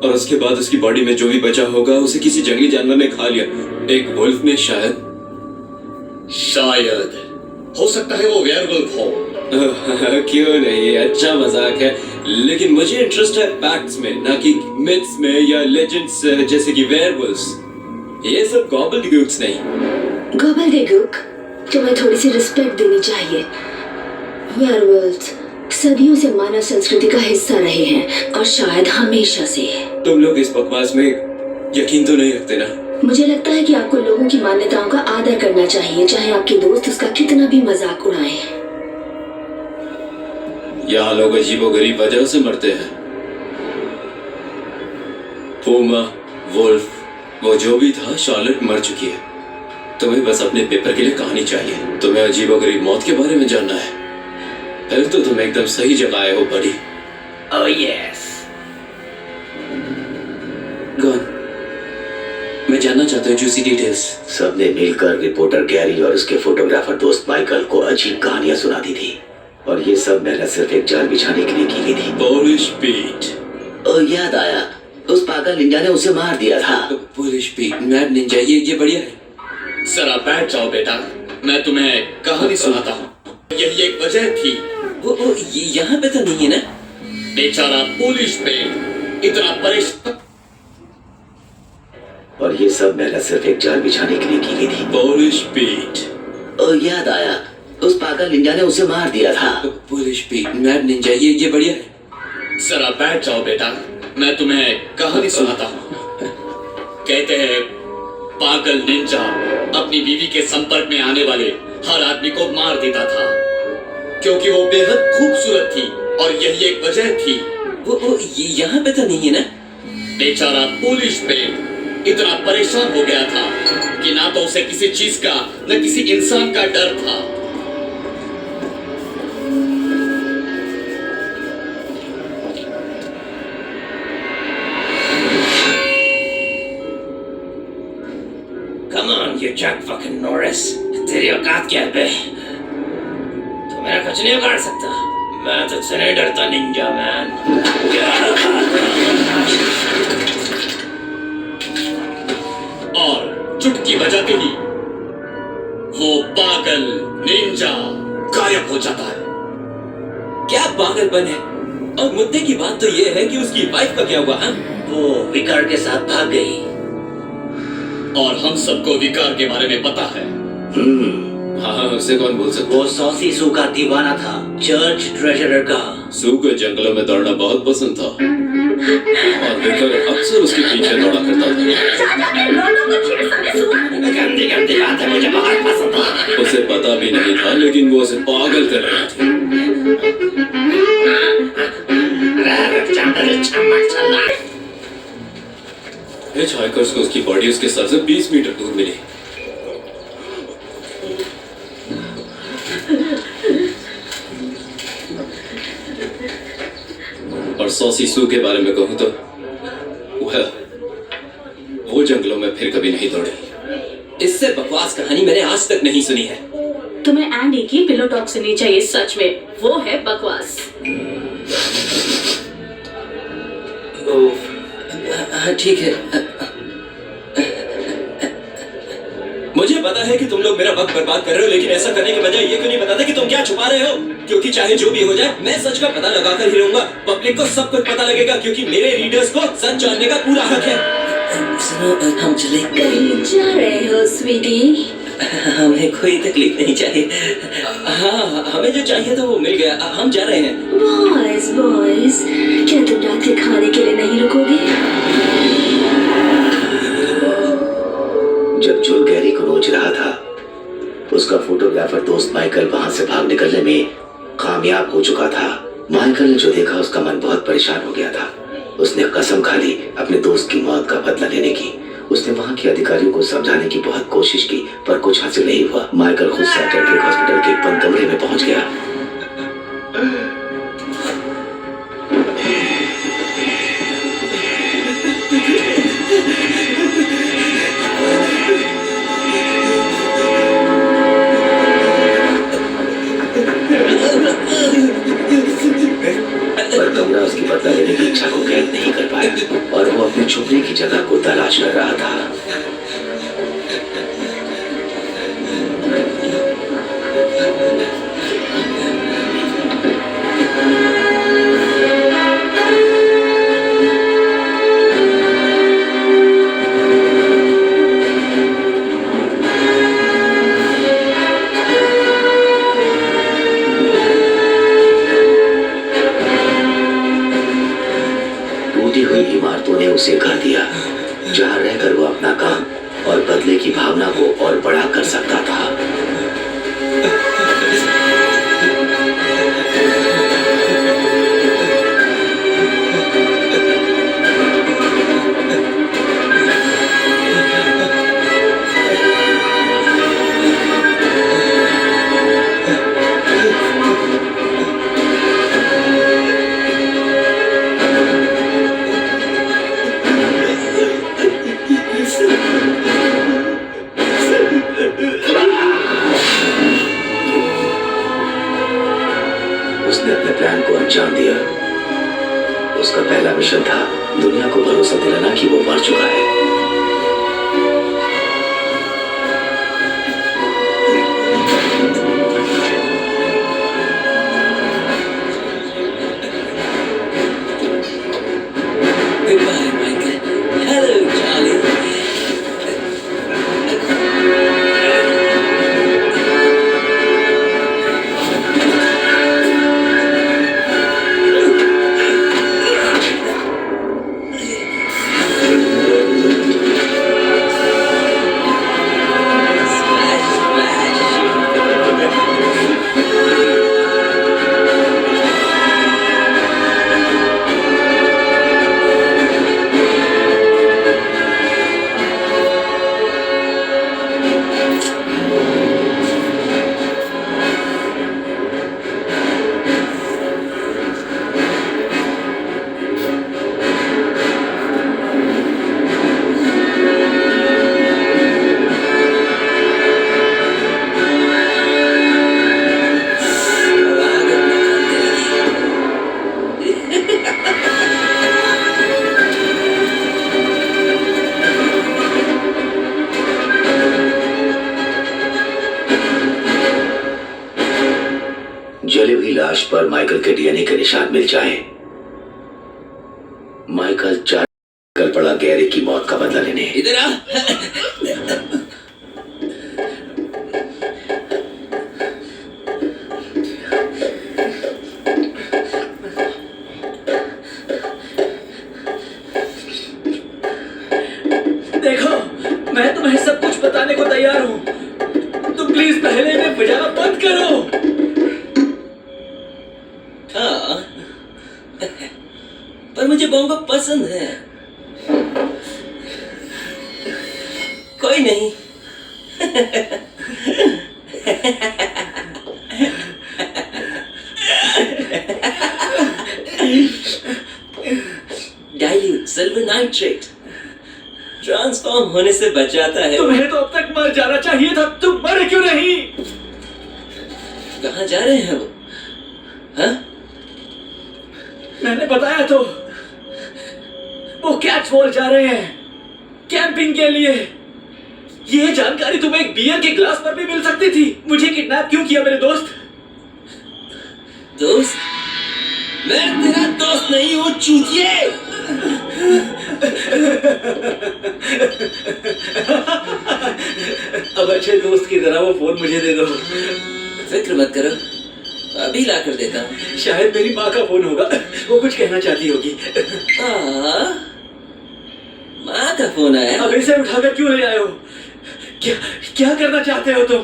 और उसके बाद उसकी बॉडी में जो भी बचा होगा उसे किसी जंगली जानवर ने खा लिया। एक वुल्फ ने शायद हो सकता है वो वेयरवुल्फ हो। क्यों नहीं, अच्छा मजाक है। लेकिन मुझे इंटरेस्ट है फैक्ट्स में, ना कि मिथ्स में या लेजेंड्स, जैसे कि वेयरवुल्व्स। ये सब गॉबलडिगुक्स नहीं। गॉबलडिगुक, तुम्हें थोड़ी सी रिस्पेक्ट देनी चाहिए। वेयरवुल्व्स सदियों से मानव संस्कृति का हिस्सा रहे हैं और शायद हमेशा से। तुम लोग इस बकवास में यकीन तो नहीं रखते ना? मुझे लगता है कि आपको लोगों की मान्यताओं का आदर करना चाहिए, चाहे आपके दोस्त उसका कितना भी मजाक उड़ाएं। यहाँ लोग अजीबोगरीब वजह से मरते हैं। पूमा, वुल्फ, वो जो भी था, शार्लेट मर चुकी है। तुम्हें बस अपने पेपर के लिए कहानी चाहिए। तुम्हें अजीबोगरीब मौत के बारे में जानना है, फिर तो तुम एकदम सही जगह आए हो बड़ी। Oh yes. गॉन, मैं जानना चाहता हूँ जूसी डिटेल्स। सबने मिलकर रिपोर्टर गैरी और उसके फोटोग्राफर दोस्त माइकल को अजीब कहानियां सुना दी थी, और ये सब मेहनत सिर्फ एक जाल बिछाने के लिए की गई थी। पोलिश पीट। और याद आया, उस पागल निंजा ने उसे मार दिया था। पोलिश पीट, मैड निंजा, ये बढ़िया है। जरा बैठ जाओ बेटा, मैं तुम्हें कहानी सुनाता हूँ। यही एक वजह थी। वो यहाँ पे तो नहीं है ना? बेचारा पोलिश पे इतना परेशान। और ये सब मेहनत सिर्फ एक जाल बिछाने के लिए की गई थी। पोलिश पीट। और याद आया, उस पागल निंजा ने उसे मार दिया था। पोलिश पीट, मैड निंजा, ये बढ़िया है। जरा बैठ जाओ बेटा, मैं तुम्हें कहानी सुनाता हूँ। कहते हैं पागल निंजा अपनी बीवी के संपर्क में आने वाले हर आदमी को मार देता था, क्योंकि वो बेहद खूबसूरत थी, और यही एक वजह थी। वो यहाँ पे तो नहीं है ना? बेचारा पोलिश पे इतना परेशान हो गया था कि ना तो उसे किसी चीज का न किसी इंसान का डर था। Come on, you Jack fucking Norris. तेरी औकात क्या है बे? तू मेरा कुछ नहीं उखाड़ सकता। मैं तुझसे नहीं डरता निंजा मैन। और चुटकी बजाते ही वो पागल निंजा गायब हो जाता है। क्या पागलपन है? और मुद्दे की बात तो ये है कि उसकी वाइफ का क्या हुआ? हाँ? वो विकार के साथ भाग गई। और हम सबको विकार के बारे में पता है। हाँ, उसे कौन भूल सकता? वो सॉसी सू का दीवाना था, चर्च ट्रेजरर का। सू को जंगलों में दौड़ना बहुत पसंद था, और विकर अक्सर उसके पीछे दौड़ा करता था। गंदी गंदी बात है, मुझे बहुत पसंद था। उसे पता भी नहीं था, लेकिन वो उसे पागल कर रही थी। हिचहाइकर्स को उसकी बॉडी उसके सर से 20 मीटर दूर मिली। और सॉसी सू के बारे में कहूं तो वो जंगलों में फिर कभी नहीं दौड़े। इससे बकवास कहानी मैंने आज तक नहीं सुनी है। तुम्हें एंडी की पिलो टॉक सुननी चाहिए, सच में वो है बकवास। ठीक है, मुझे पता है कि तुम लोग मेरा वक्त बर्बाद कर रहे हो, लेकिन ऐसा करने के बजाय ये क्यों नहीं बताते कि तुम क्या छुपा रहे हो? क्योंकि चाहे जो भी हो जाए, मैं सच का पता लगाकर ही रहूंगा। पब्लिक को सब कुछ पता लगेगा, क्योंकि मेरे रीडर्स को सच जानने का पूरा हक है। सुनो, हम चले। कहीं जा रहे हो स्वीटी? हमें कोई तकलीफ नहीं चाहिए। हाँ, हमें जो चाहिए था वो मिल गया। हम जा रहे हैं। बॉयज बॉयज, क्या तुम रात के खाने के लिए नहीं रुकोगे? जब जुल गैरी को नोच रहा था, उसका फोटोग्राफर दोस्त माइकल वहां से भाग निकलने में कामयाब हो चुका था। माइकल ने जो देखा, उसका मन बहुत परेशान हो गया था। उसने कसम खा ली अपने दोस्त की मौत का बदला लेने की। उसने वहां के अधिकारियों को समझाने की बहुत कोशिश की, पर कुछ हासिल नहीं हुआ। माइकल खुद साइकियाट्रिक हॉस्पिटल के एक बंद कमरे में पहुंच गया। पर कमरा उसकी बदला लेने की इच्छा को कैद नहीं कर पाया, और वो अपने छुपने की जगह को तलाश कर रहा था। मिलकर वो अपना काम और बदले की भावना को और बड़ा कर सकता था। उसने अपने प्लान को अंजाम दिया। उसका पहला मिशन था दुनिया को भरोसा दिलाना कि वो मर चुका है। Goodbye, Michael. Hello, Charlie. Smash, smash. जली हुई लाश पर माइकल के डीएनए के निशान मिल जाएं। माइकल कल पड़ा गैरी की मौत का बदला लेने। इधर आ। देखो, मैं तुम्हें सब कुछ बताने को तैयार हूँ। तुम प्लीज पहले इन्हें बजाना बंद करो। हाँ, पर मुझे बोंगो पसंद है। कोई नहीं। डाइल्यूट सिल्वर नाइट्रेट ट्रांसफॉर्म होने से बचाता है। तुम्हें तो अब तक मर जाना चाहिए था। तुम मरे क्यों नहीं? कहाँ जा रहे हैं वो? हाँ? मैंने बताया तो, वो कैट्सवॉल जा रहे हैं कैंपिंग के लिए। ये जानकारी तुम्हें एक बियर के ग्लास पर भी मिल सकती थी। मुझे किडनैप क्यों किया मेरे दोस्त? दोस्त? मैं तेरा दोस्त नहीं हूँ, चूतिए। अब अच्छे दोस्त की तरह वो फोन मुझे दे दो। फिक्र मत करो, अभी ला कर देता हूँ। शायद मेरी माँ का फोन होगा, वो कुछ कहना चाहती होगी। माँ का फोन आया? अब इसे उठाकर क्यों ले आए हो? क्या क्या करना चाहते हो तुम?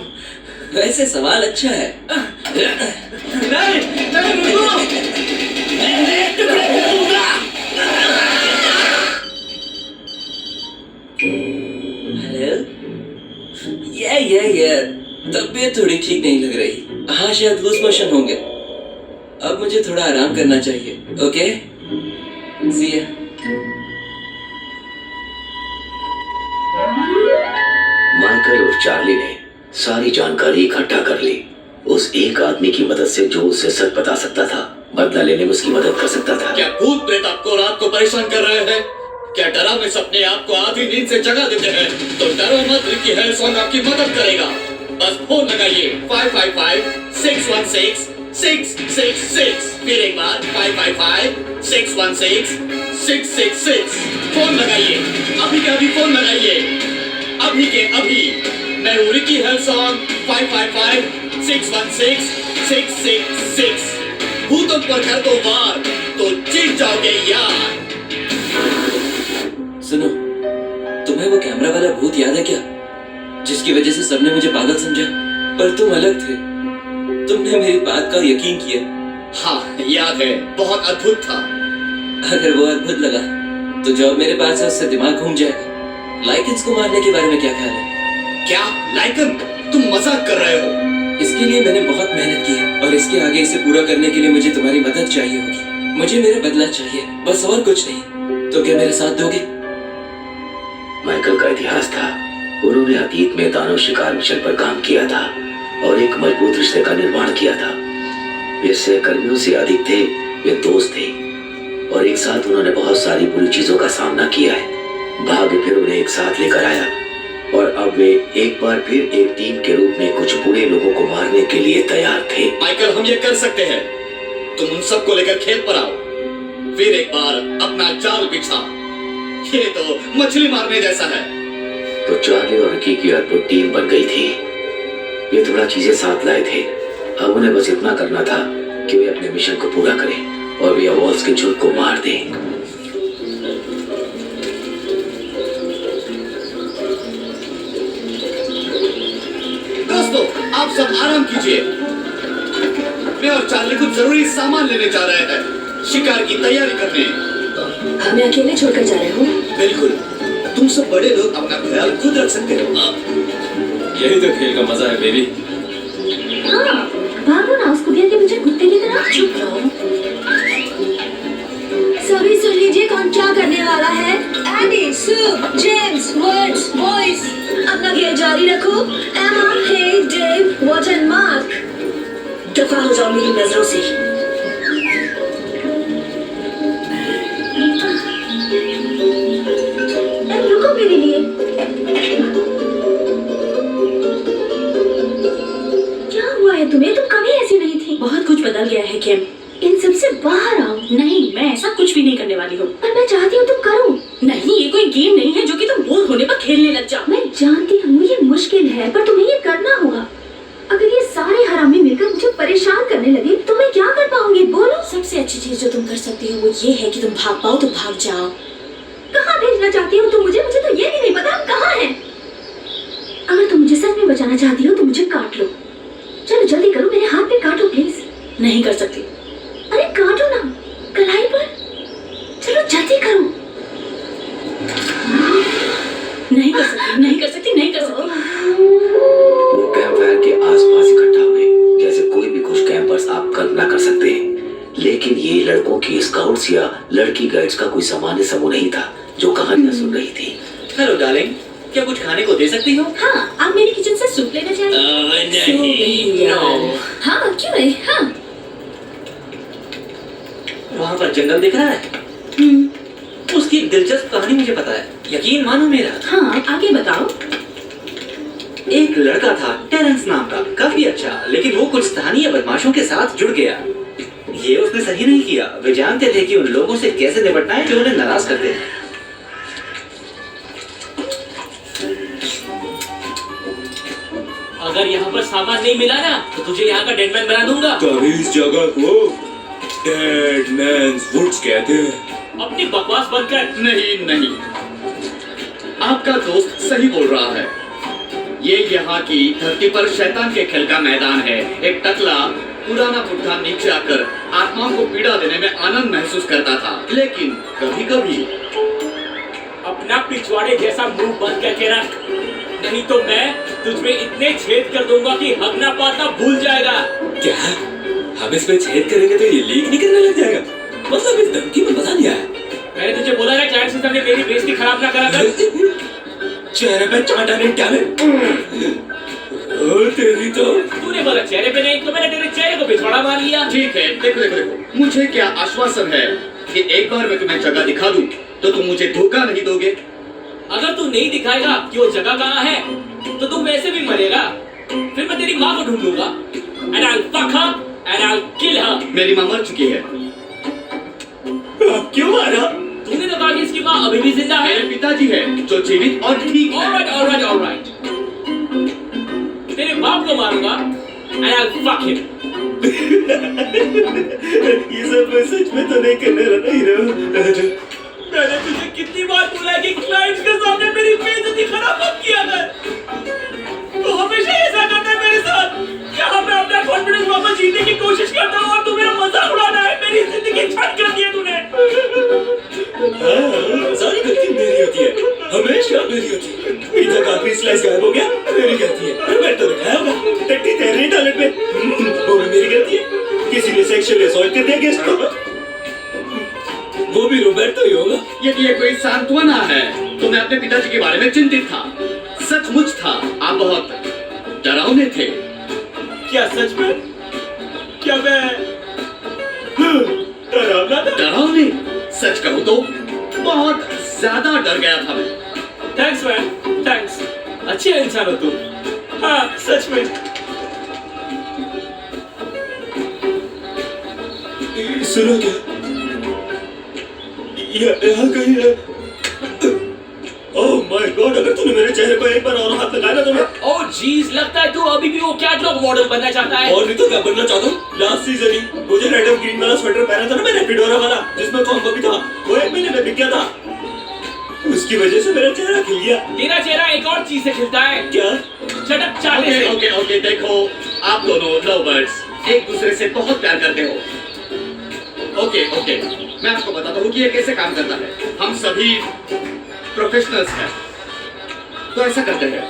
वैसे सवाल अच्छा है। नहीं, नहीं, रुको। हेलो? ये तबीयत थोड़ी ठीक नहीं लग रही। हाँ, शायद लूज मोशन होंगे। अब मुझे थोड़ा आराम करना चाहिए। ओके, सी या। माइकल और चार्ली ने सारी जानकारी इकट्ठा कर ली। उस एक आदमी की मदद से जो उसे सच बता सकता था, बदला लेने में उसकी मदद कर सकता था। क्या भूत प्रेत आपको रात को परेशान कर रहे हैं? क्या डरावने सपने आपको आधी नींद से जगा देते हैं? तो डरो मत, रिकी हेल्सॉन्ग आपकी मदद करेगा। बस फोन लगाइए 555-616-666। फिर एक बार 555-616-666। फोन लगाइए, अभी के अभी फोन लगाइए, अभी के अभी। मैं हूँ रिकी हेल्सॉन्ग। 555-616-666। भूतों पर कर दो वार तो जीत जाओगे यार। सुनो, तुम्हें तुम्हें वो कैमरा वाला भूत याद है क्या, जिसकी वजह से सबने मुझे पागल समझा? पर तुम अलग थे, तुमने मेरी बात का यकीन किया। हाँ याद है, बहुत अद्भुत था। अगर वो अद्भुत लगा तो जो अब मेरे पास है उससे दिमाग घूम जाएगा। लाइकेंस को मारने के बारे में क्या ख्याल है? क्या लाइकन, तुम मजाक कर रहे हो? इसके लिए मैंने बहुत मेहनत की है और इसके आगे इसे पूरा करने के लिए मुझे तुम्हारी मदद चाहिए होगी। मुझे मेरा बदला चाहिए, बस और कुछ नहीं। तो क्या मेरा साथ दोगे? माइकल का इतिहास था। उन्होंने अतीत में दानव शिकार मिशन पर काम किया था और एक मजबूत रिश्ते का निर्माण किया था। वे सहकर्मियों से अधिक थे, वे दोस्त थे और एक साथ उन्होंने बहुत सारी बुरी चीजों का सामना किया है। भाग्य फिर उन्हें एक साथ लेकर आया और अब वे एक बार फिर एक टीम के रूप में कुछ बुरे लोगों को मारने के लिए तैयार थे। माइकल, हम ये कर सकते हैं। तुम उन सबको लेकर खेत पर आओ, फिर एक बार अपना जाल बिछा। ये तो मछली मारने जैसा है। तो चार्ली और रिकी की अद्भुत टीम बन गई थी। वे थोड़ा चीजें साथ लाए थे। अब उन्हें बस इतना करना था कि वे अपने मिशन को पूरा करें और वे वॉल्स के झुंड को मार दें। दोस्तों, आप सब आराम कीजिए। मैं और चार्ली कुछ जरूरी सामान लेने जा रहे हैं, शिकार की तैयारी करने। हमें अकेले छोड़कर जा रहे हो? बिल्कुल, तुम सब बड़े लोग अपना ख्याल खुद रख सकते हो। यही तो खेल का मजा है बेबी। हाँ, भागो ना उस कुतिया के पीछे कुत्ते की तरह। चुप रहो। सभी सुन लीजिए कौन क्या करने वाला है। एडी, सू, जेम्स, वर्ड्स, बॉयज, अपना खेल जारी रखो। एमा, हे, डेव, वॉट एंड मार्क। दफा हो जाओ मेरी नजरों से। रुको मेरे लिए। क्या हुआ है तुम्हें? तुम कभी ऐसी नहीं थी। बहुत कुछ बदल गया है किम। इन सब से बाहर आओ। नहीं, मैं ऐसा कुछ भी नहीं करने वाली हूँ। पर मैं चाहती हूँ तुम करो। नहीं, ये कोई गेम नहीं है जो कि तुम बोर होने पर खेलने लग जाओ। मैं जानती हूँ ये मुश्किल है, पर तुम्हें ये करना होगा। अगर ये सारे हरामी मिलकर मुझे परेशान करने लगे तो मैं क्या कर पाऊंगी? बोलो। सबसे अच्छी चीज जो तुम कर सकती हो वो ये है कि तुम भाग पाओ तो भाग जाओ। कहाँ भेजना चाहती हो तुम मुझे? मुझे तो ये भी नहीं पता हम कहाँ हैं। अगर तुम मुझे सच में बचाना चाहती हो तो मुझे काट लो। चलो जल्दी करो, मेरे हाथ पे काटो प्लीज। नहीं कर सकती। अरे काटो ना, कलाई पर। चलो जल्दी करो। नहीं कर सकती, नहीं कर सकती, नहीं कर सकती। वो कैंपफायर के आसपास इकट्ठा हुए। जैसे कोई भी खुश कैंपर्स आप कल्पना कर सकते हैं, लेकिन ये लड़कों की स्काउट्स या लड़की गाइड्स का कोई सामान्य समूह नहीं था जो कहानियां सुन रही थी। हेलो डार्लिंग, क्या कुछ खाने को दे सकती हो? हाँ, आप मेरी किचन से सूप लेना चाहेंगे? नहीं, नो। हाँ, क्यों नहीं? हाँ। वहाँ पर जंगल दिख रहा है। उसकी एक दिलचस्प कहानी मुझे पता है, यकीन मानो मेरा। हाँ, आगे बताओ। एक लड़का था टेरेंस नाम का, काफी अच्छा, लेकिन वो कुछ स्थानीय बदमाशों के साथ जुड़ गया। ये उसने सही नहीं किया। वे जानते थे कि उन लोगों से कैसे निपटना है जो उन्हें नाराज करते हैं। अगर यहाँ पर सामान नहीं मिला ना तो तुझे यहाँ का डेडमैन बना दूंगा। तभी इस जगह को डेड मैन्स वुड्स कहते हैं। अपनी बकवास बंद कर। नहीं, आपका दोस्त सही बोल रहा है। ये यहाँ की धरती पर शैतान के खेल का मैदान है। एक टकला पुराना बुढ़ा नीचे आकर आत्माओं को पीड़ा देने में आनंद महसूस करता था, लेकिन कभी कभी अपना पिछवाड़े जैसा मुंह बंद करके रख, नहीं तो मैं तुझमें इतने छेद कर दूंगा कि हगना पाता भूल जाएगा। क्या हम इस पे छेद करेंगे तो ये लीक नहीं करने लग जाएगा? मतलब इस धमकी में मजा नहीं आया। मैंने तुझे बोला ना क्लाइंट सिस्टम ने मेरी बेइज्जती खराब ना करा कर। चेहरे पे चाटा नहीं क्या तेरी तो। तूने बोला चेहरे पे नहीं तो मैंने तेरे चेहरे को पिछवाड़ा मार लिया। ठीक है, देखो, मुझे क्या आश्वासन है कि एक बार मैं तुम्हें जगह दिखा दूं तो तुम मुझे धोखा नहीं दोगे? अगर तू नहीं दिखाएगा कि वो जगह कहाँ है तो तू वैसे भी मरेगा। फिर मैं तेरी माँ को ढूंढ लूंगा and I'll fuck her and I'll kill her। मेरी माँ मर चुकी है। अब क्यों मारा? तूने तो कहा कि इसकी माँ अभी भी जिंदा है। मेरे पिताजी है जो जीवित और ठीक है। All right। तेरे बाप को मारूंगा and I'll fuck him। ये सब मैं सच में तो नहीं करने रहा हीरो। मैंने तुझे कितनी बार बोला है कि क्लाइंट्स के सामने मेरी बेइज्जती खराब मत किया कर। तो हमेशा ऐसा करता है मेरे साथ। यहाँ मैं अपना कॉन्फिडेंस वापस जीतने की कोशिश करता हूँ और तू मेरा मजाक उड़ाना है। मेरी जिंदगी छट कर दी है तूने। सारी गलती मेरी होती है, हमेशा मेरी होती है। पिज्जा का आखिरी स्लाइस गायब हो गया, मेरी गलती है। मैं तो दिखाया होगा, टट्टी तैर रही टॉयलेट में, वो भी मेरी गलती है। किसी ने सेक्सुअली असॉल्ट कर दिया गेस्ट को, वो भी रोबर्टो ही होगा। यदि ये कोई सांत्वना है तो मैं अपने पिताजी के बारे में चिंतित था। सचमुच था, आप बहुत डरावने थे। क्या सच में? क्या मैं डरावना था? डरावने? सच कहूँ तो बहुत ज्यादा डर गया था मैं। Thanks man, thanks. अच्छे इंसान हो तुम। हाँ सच में। सुनो क्या? यहाँ कहीं है। ओह माय गॉड, अगर तूने मेरे चेहरे पर एक बार और हाथ लगाया ना तो मैं... ओह जीज, लगता है तू अभी भी वो कैटलॉग मॉडल बनना चाहता है। और नहीं तो क्या बनना चाहता हूँ? लास्ट सीजन ही मुझे रेड एंड ग्रीन वाला स्वेटर पहना था ना मैंने, फिडोरा वाला, जिसमें कॉम्बो भी था। वो 1 महीने में बिक गया था। उसकी वजह से मेरा चेहरा खिल गया। तेरा चेहरा एक और चीज से खिलता है। क्या? चटक चाटे से। ओके ओके, देखो आप दोनों लव बर्ड्स एक दूसरे से बहुत प्यार करते हो। ओके ओके, मैं आपको बताता हूँ कि ये कैसे काम करता है। हम सभी प्रोफेशनल्स हैं, तो ऐसा करते हैं,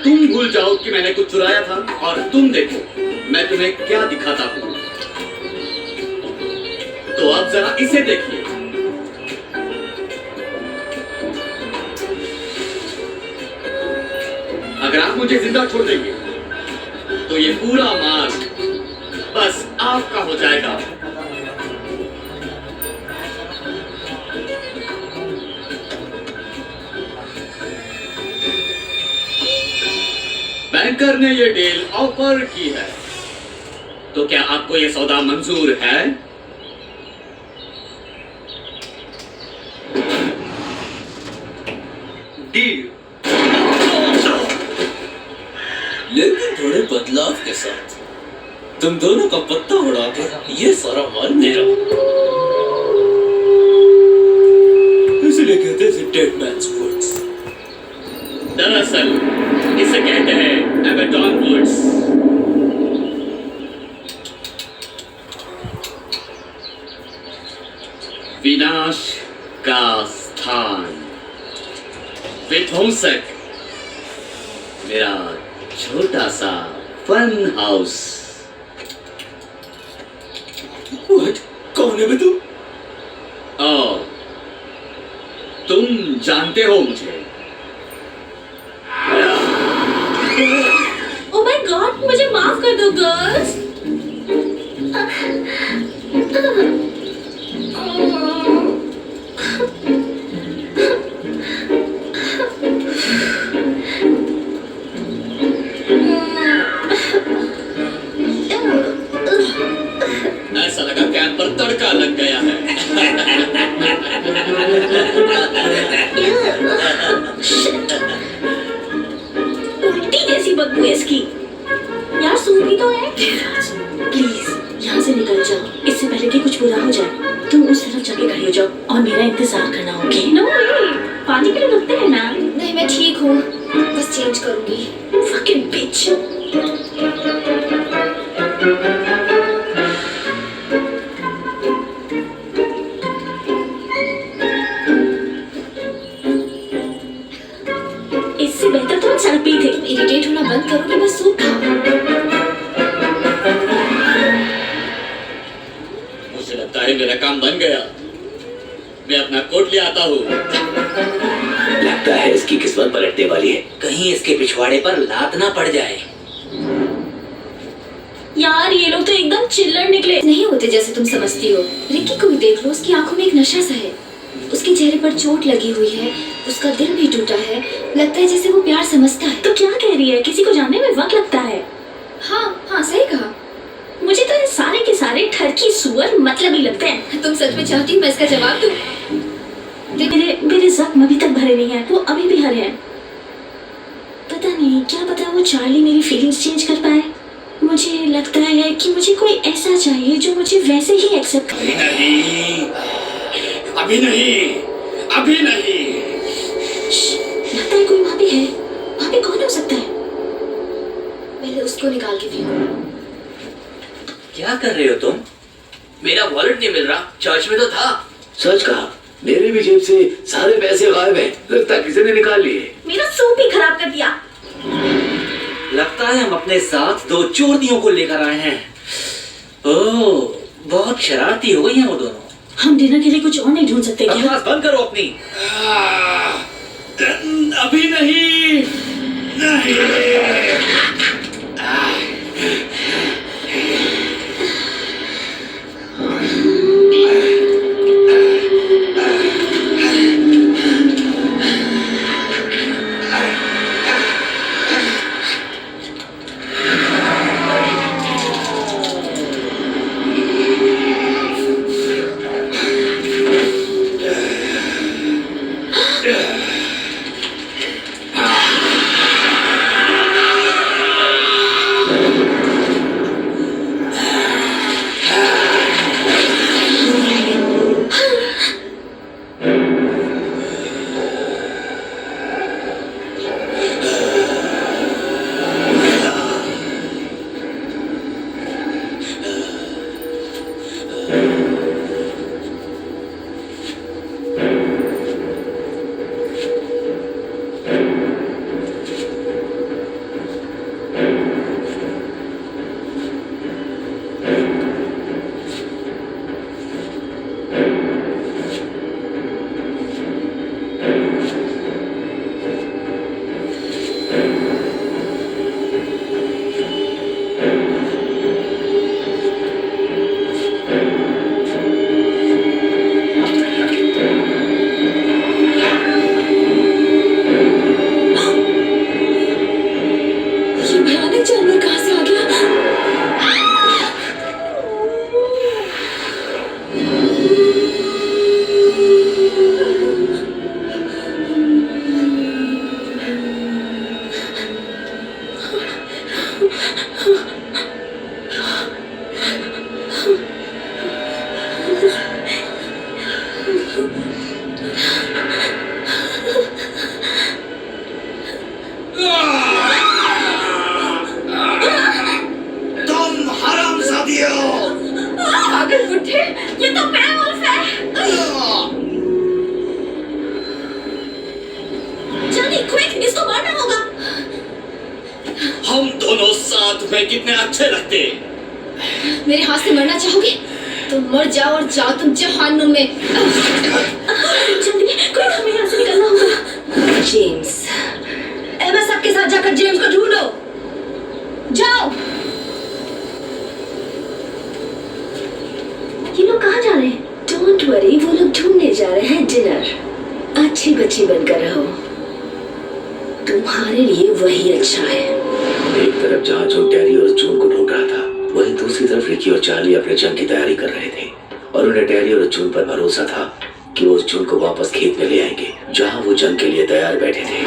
तुम भूल जाओ कि मैंने कुछ चुराया था और तुम देखो मैं तुम्हें क्या दिखाता हूँ। तो आप जरा इसे देखिए। अगर आप मुझे जिंदा छोड़ देंगे तो ये पूरा मार्ग बस आपका हो जाएगा। बैंकर ने ये डील ऑफर की है, तो क्या आपको ये सौदा मंजूर है? डील, लेकिन थोड़े बदलाव के साथ। तुम दोनों का पत्ता उड़ा के ये सारा माल मेरा। इसलिए कहते हैं डेड मैन्स वुड्स। दरअसल इसे कहते हैं एबेटॉन वुड्स। विनाश का स्थान, विध्वंसक, मेरा छोटा सा फन हाउस। व्हाट? कौन है बे तू? तुम जानते हो मुझे। ओह माय गॉड, मुझे माफ कर दो गर्ल्स। ऐसा लगा कैन पर तड़का लग गया है। उल्टी जैसी बदबू है इसकी। यार सूप भी तो है। प्लीज यहाँ से निकल जाओ, इससे पहले कि कुछ बुरा हो जाए। तुम उस तरफ जाके खड़ी हो जाओ और मेरा इंतजार करना, ओके? नो पानी के लिए रुकते हैं ना। नहीं मैं ठीक हूँ, बस चेंज करूंगी। Fucking bitch. इससे बेहतर तो हम सड़क पे ही थे। इरिटेट होना बंद करो कि बस सूप खाओ। मुझे लगता है मेरा काम बन गया। मैं अपना कोट ले आता हूँ। लगता है इसकी किस्मत पलटने वाली है। कहीं इसके पिछवाड़े पर लात ना पड़ जाए। यार ये लोग तो एकदम चिल्लर निकले। नहीं होते जैसे तुम समझती हो। रिक्की को भी देख लो, उसकी आंखों में एक नशा सा है। उसके चेहरे पर चोट लगी हुई है, उसका दिल भी टूटा है। लगता है जैसे वो प्यार समझता है। तो क्या कह रही है, किसी को जानने में वक्त लगता है। हाँ हाँ सही कहा। मुझे तो ये सारे के सारे ठरकी सुअर मतलब ही लगते हैं। तुम सच में चाहती हो मैं इसका जवाब दूं? मेरे जख्म अभी तक भरे नहीं हैं, वो अभी भी हरे हैं। पता नहीं, क्या पता वो चार्ली मेरी फीलिंग्स चेंज कर पाए। मुझे लगता है कि मुझे कोई ऐसा चाहिए जो मुझे वैसे ही एक्सेप्ट करे। अभी नहीं, अभी नहीं। लगता है कोई वहाँ पे है। वहाँ पे कौन हो सकता है? पहले उसको निकाल के फेंको। क्या कर रहे हो तुम? मेरा वॉलेट नहीं मिल रहा, चर्च में तो था। सच कहा, मेरे भी जेब से सारे पैसे गायब हैं। लगता है किसी ने निकाल लिए। मेरा सूप भी खराब कर दिया। लगता है हम अपने साथ 2 चोरनियों को लेकर आए हैं। ओह, बहुत शरारती हो गई हैं वो दोनों। हम डिनर के लिए कुछ और नहीं ढूंढ सकते क्या? बकवास बंद करो अपनी। अभी नहीं। हम दोनों साथ में कितने अच्छे लगते। मेरे हाथ से मरना चाहोगे? तुम मर जाओ और जाओ तुम जहन्नुम में। जल्दी, कोई हमें यहाँ से निकलना होगा। जेम्स, एमा सबके साथ जाकर जेम्स को ढूंढो। जाओ। ये लोग कहाँ जा रहे हैं? डोंट वरी, वो लोग ढूंढने जा रहे हैं डिनर। अच्छी बच्ची बनकर रहो, तुम्हारे लिए वही अच्छा है। एक तरफ जहाँ जो टैरी और जून को ढूंढ रहा था, वहीं दूसरी तरफ रिकी और चार्ली अपने जंग की तैयारी कर रहे थे और उन्हें टैरी और जून पर भरोसा था कि वो जून को वापस खेत में ले आएंगे जहाँ वो जंग के लिए तैयार बैठे थे।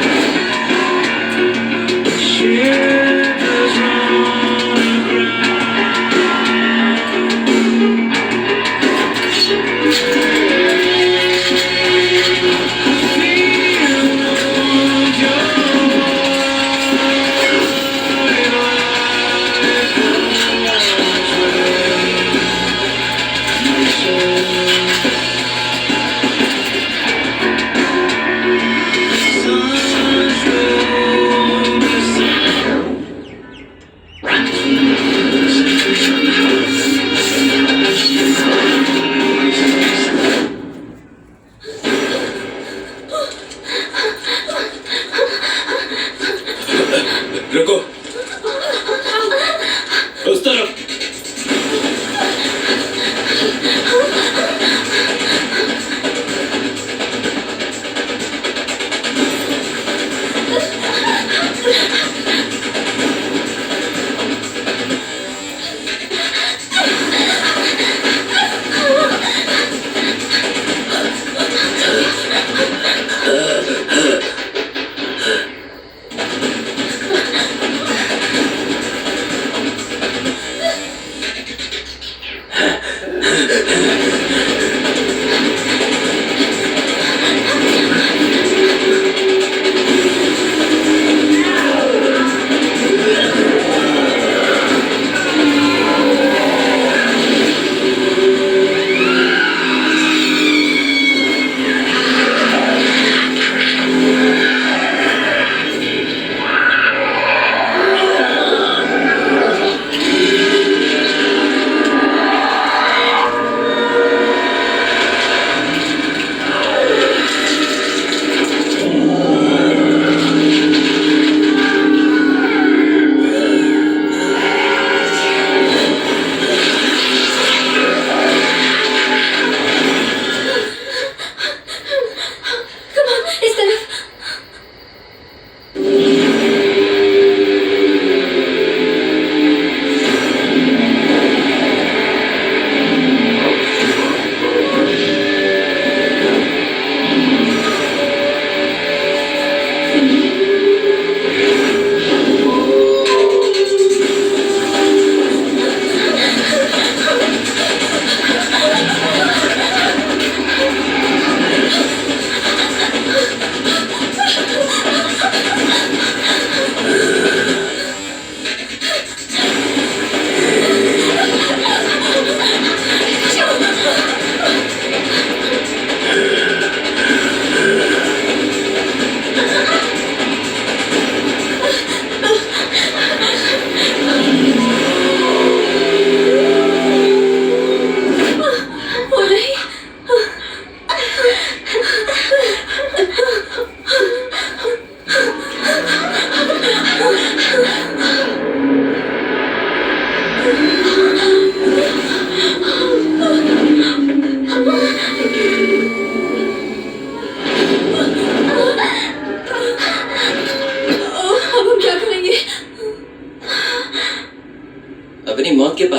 रुको, उस तरफ।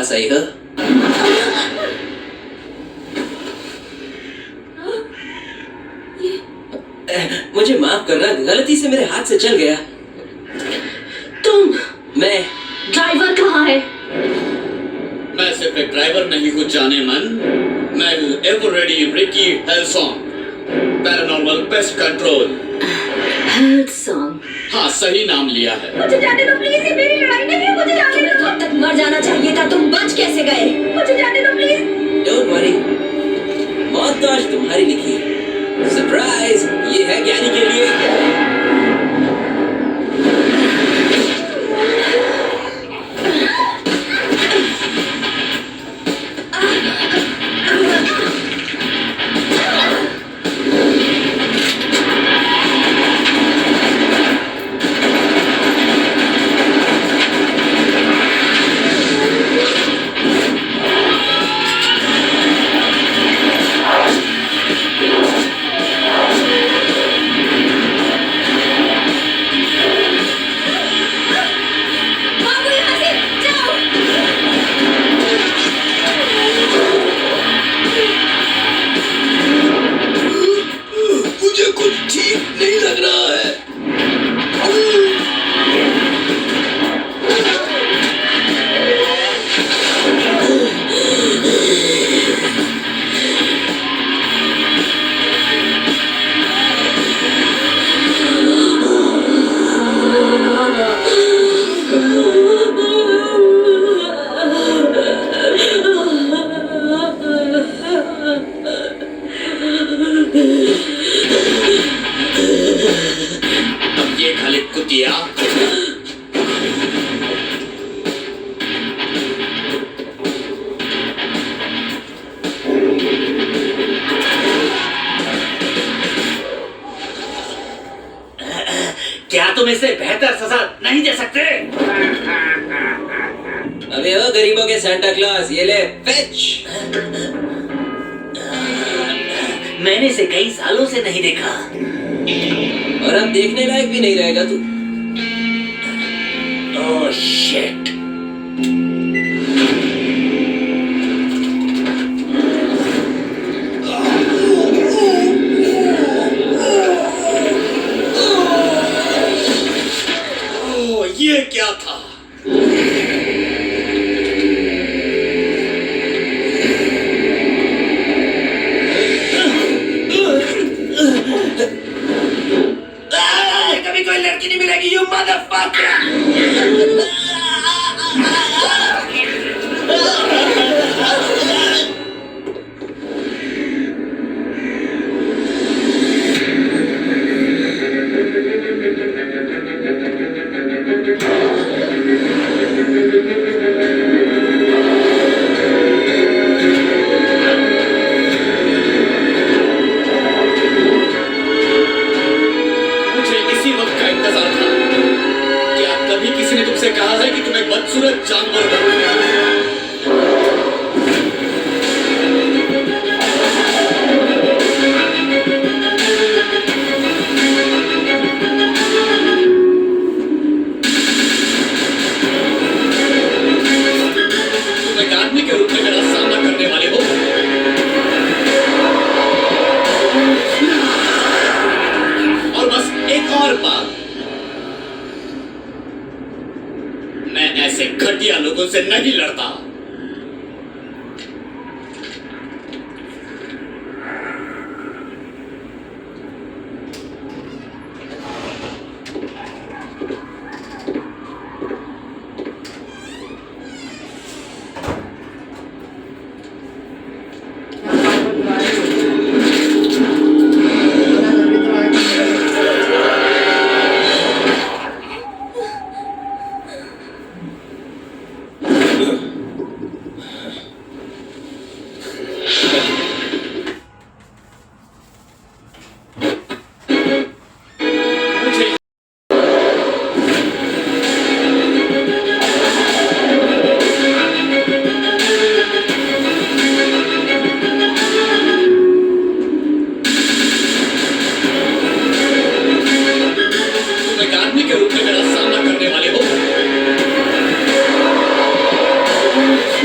पास आई हो? मुझे माफ करना, गलती से मेरे हाथ से चल गया। तुम, मैं ड्राइवर कहाँ है? मैं सिर्फ एक ड्राइवर नहीं हूँ जाने मन, मैं हूँ ever ready Ricky Helson, paranormal pest control. Helson. हाँ, सही नाम लिया है। मुझे जाने दो प्लीज, ये मेरी लड़ाई नहीं है, मुझे जाने दो। तब तक मर जाना चाहिए था, तुम बच कैसे गए? मुझे जाने दो प्लीज। डोंट वरी, मौत तो आज तुम्हारी लिखी है। सरप्राइज, ये है ज्ञानी के लिए। भागो यहाँ से, जाओ। मुझे कुछ ठीक नहीं लग रहा है। अब ये खालिद कुतिया क्या तुम इसे बेहतर सजा नहीं दे सकते? अबे ओ गरीबों के सांता क्लॉज, ये ले फेच। मैंने इसे कई सालों से नहीं देखा। और अब देखने लायक भी नहीं रहेगा तू। Oh shit. ओह, ये क्या था? कभी कोई लड़की नहीं मिलेगी, यू मदरफकर। मुझे इसी वक्त का इंतजार था। क्या कभी किसी ने तुमसे कहा है कि तुम एक बदसूरत जानवर हो? तुम एक आदमी के रूप में मेरा सामना करने वाले हो। और बस एक और बात, मैं ऐसे घटिया लोगों से नहीं लड़ता।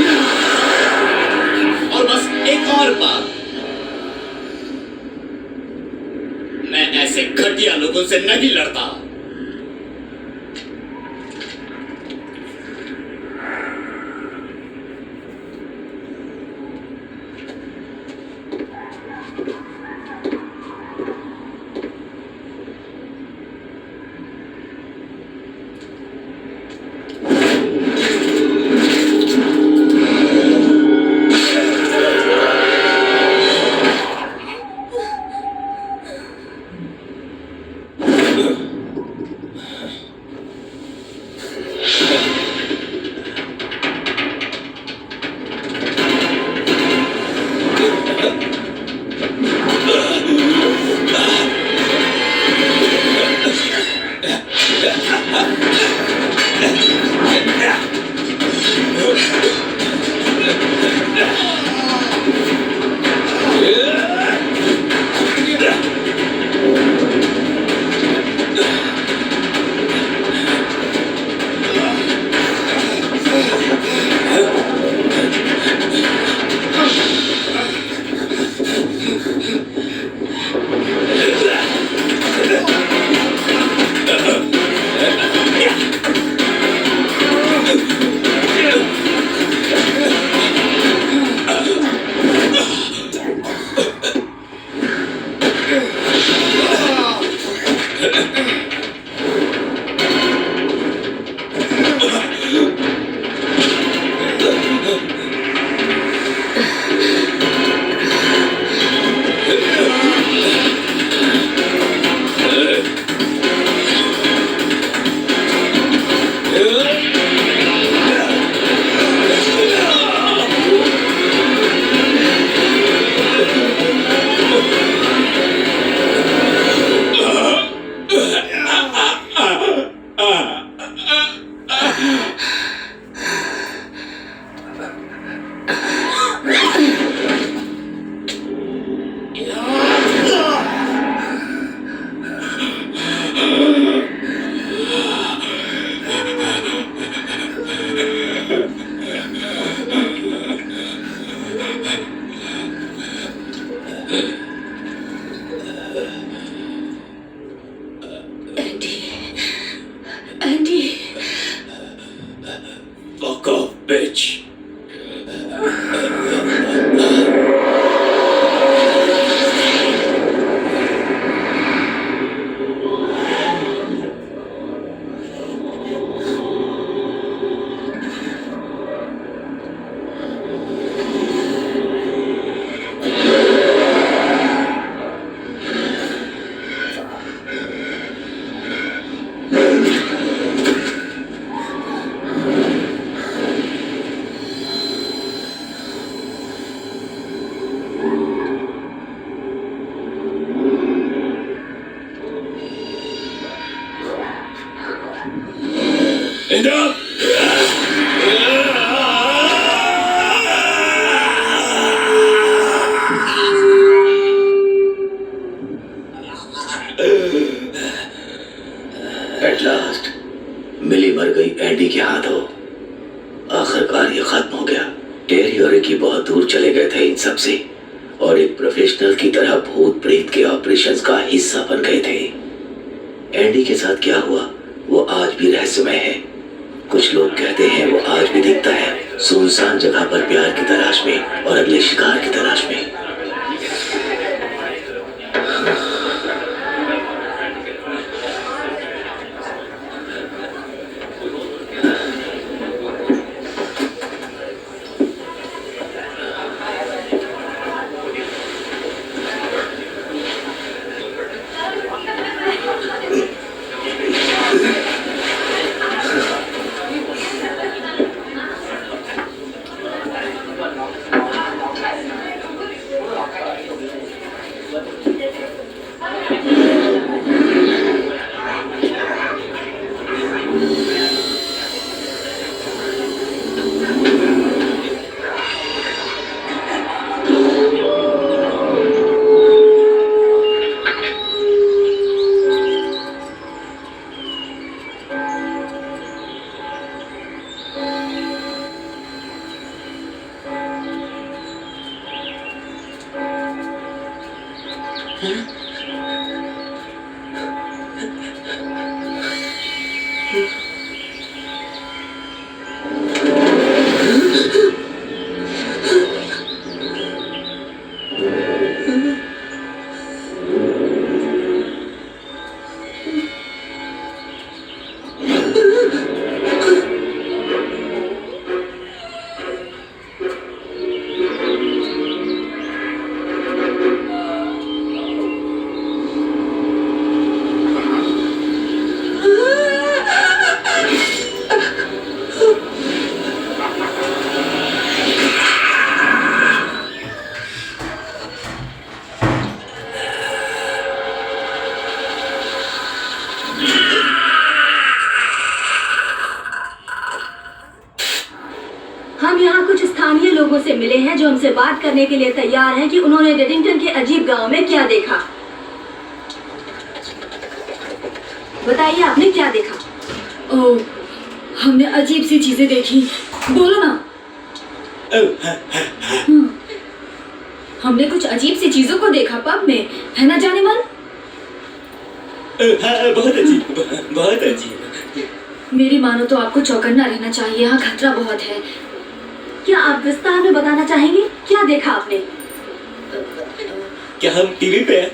और उससे नहीं लड़ता। Fuck off, bitch. Enough! At last मिली मर गई एंडी के हाथों। आखिरकार ये खत्म हो गया। टेरी और रिकी बहुत दूर चले गए थे इन सब से और एक प्रोफेशनल की तरह भूत प्रेत के ऑपरेशंस का हिस्सा बन गए थे। एंडी के साथ क्या हुआ वो आज भी रहस्यमय है। कुछ लोग कहते हैं वो आज भी दिखता है सुनसान जगह पर प्यार की तलाश में और अगले शिकार की तलाश में। हम यहाँ कुछ स्थानीय लोगों से मिले हैं जो हमसे बात करने के लिए तैयार हैं कि उन्होंने डेडिंगटन के अजीब गांव में क्या देखा। बताइए आपने क्या देखा? ओह, हमने अजीब सी चीजें देखी। बोलो ना। हमने कुछ अजीब सी चीजों को देखा पब में, है ना जाने मन? बहुत अजीब, बहुत अजीब। मेरी मानो तो आपको चौकन्ना रहना चाहिए, यहाँ खतरा बहुत है। क्या आप विस्तार में बताना चाहेंगे? क्या देखा आपने? क्या हम टीवी पे हैं?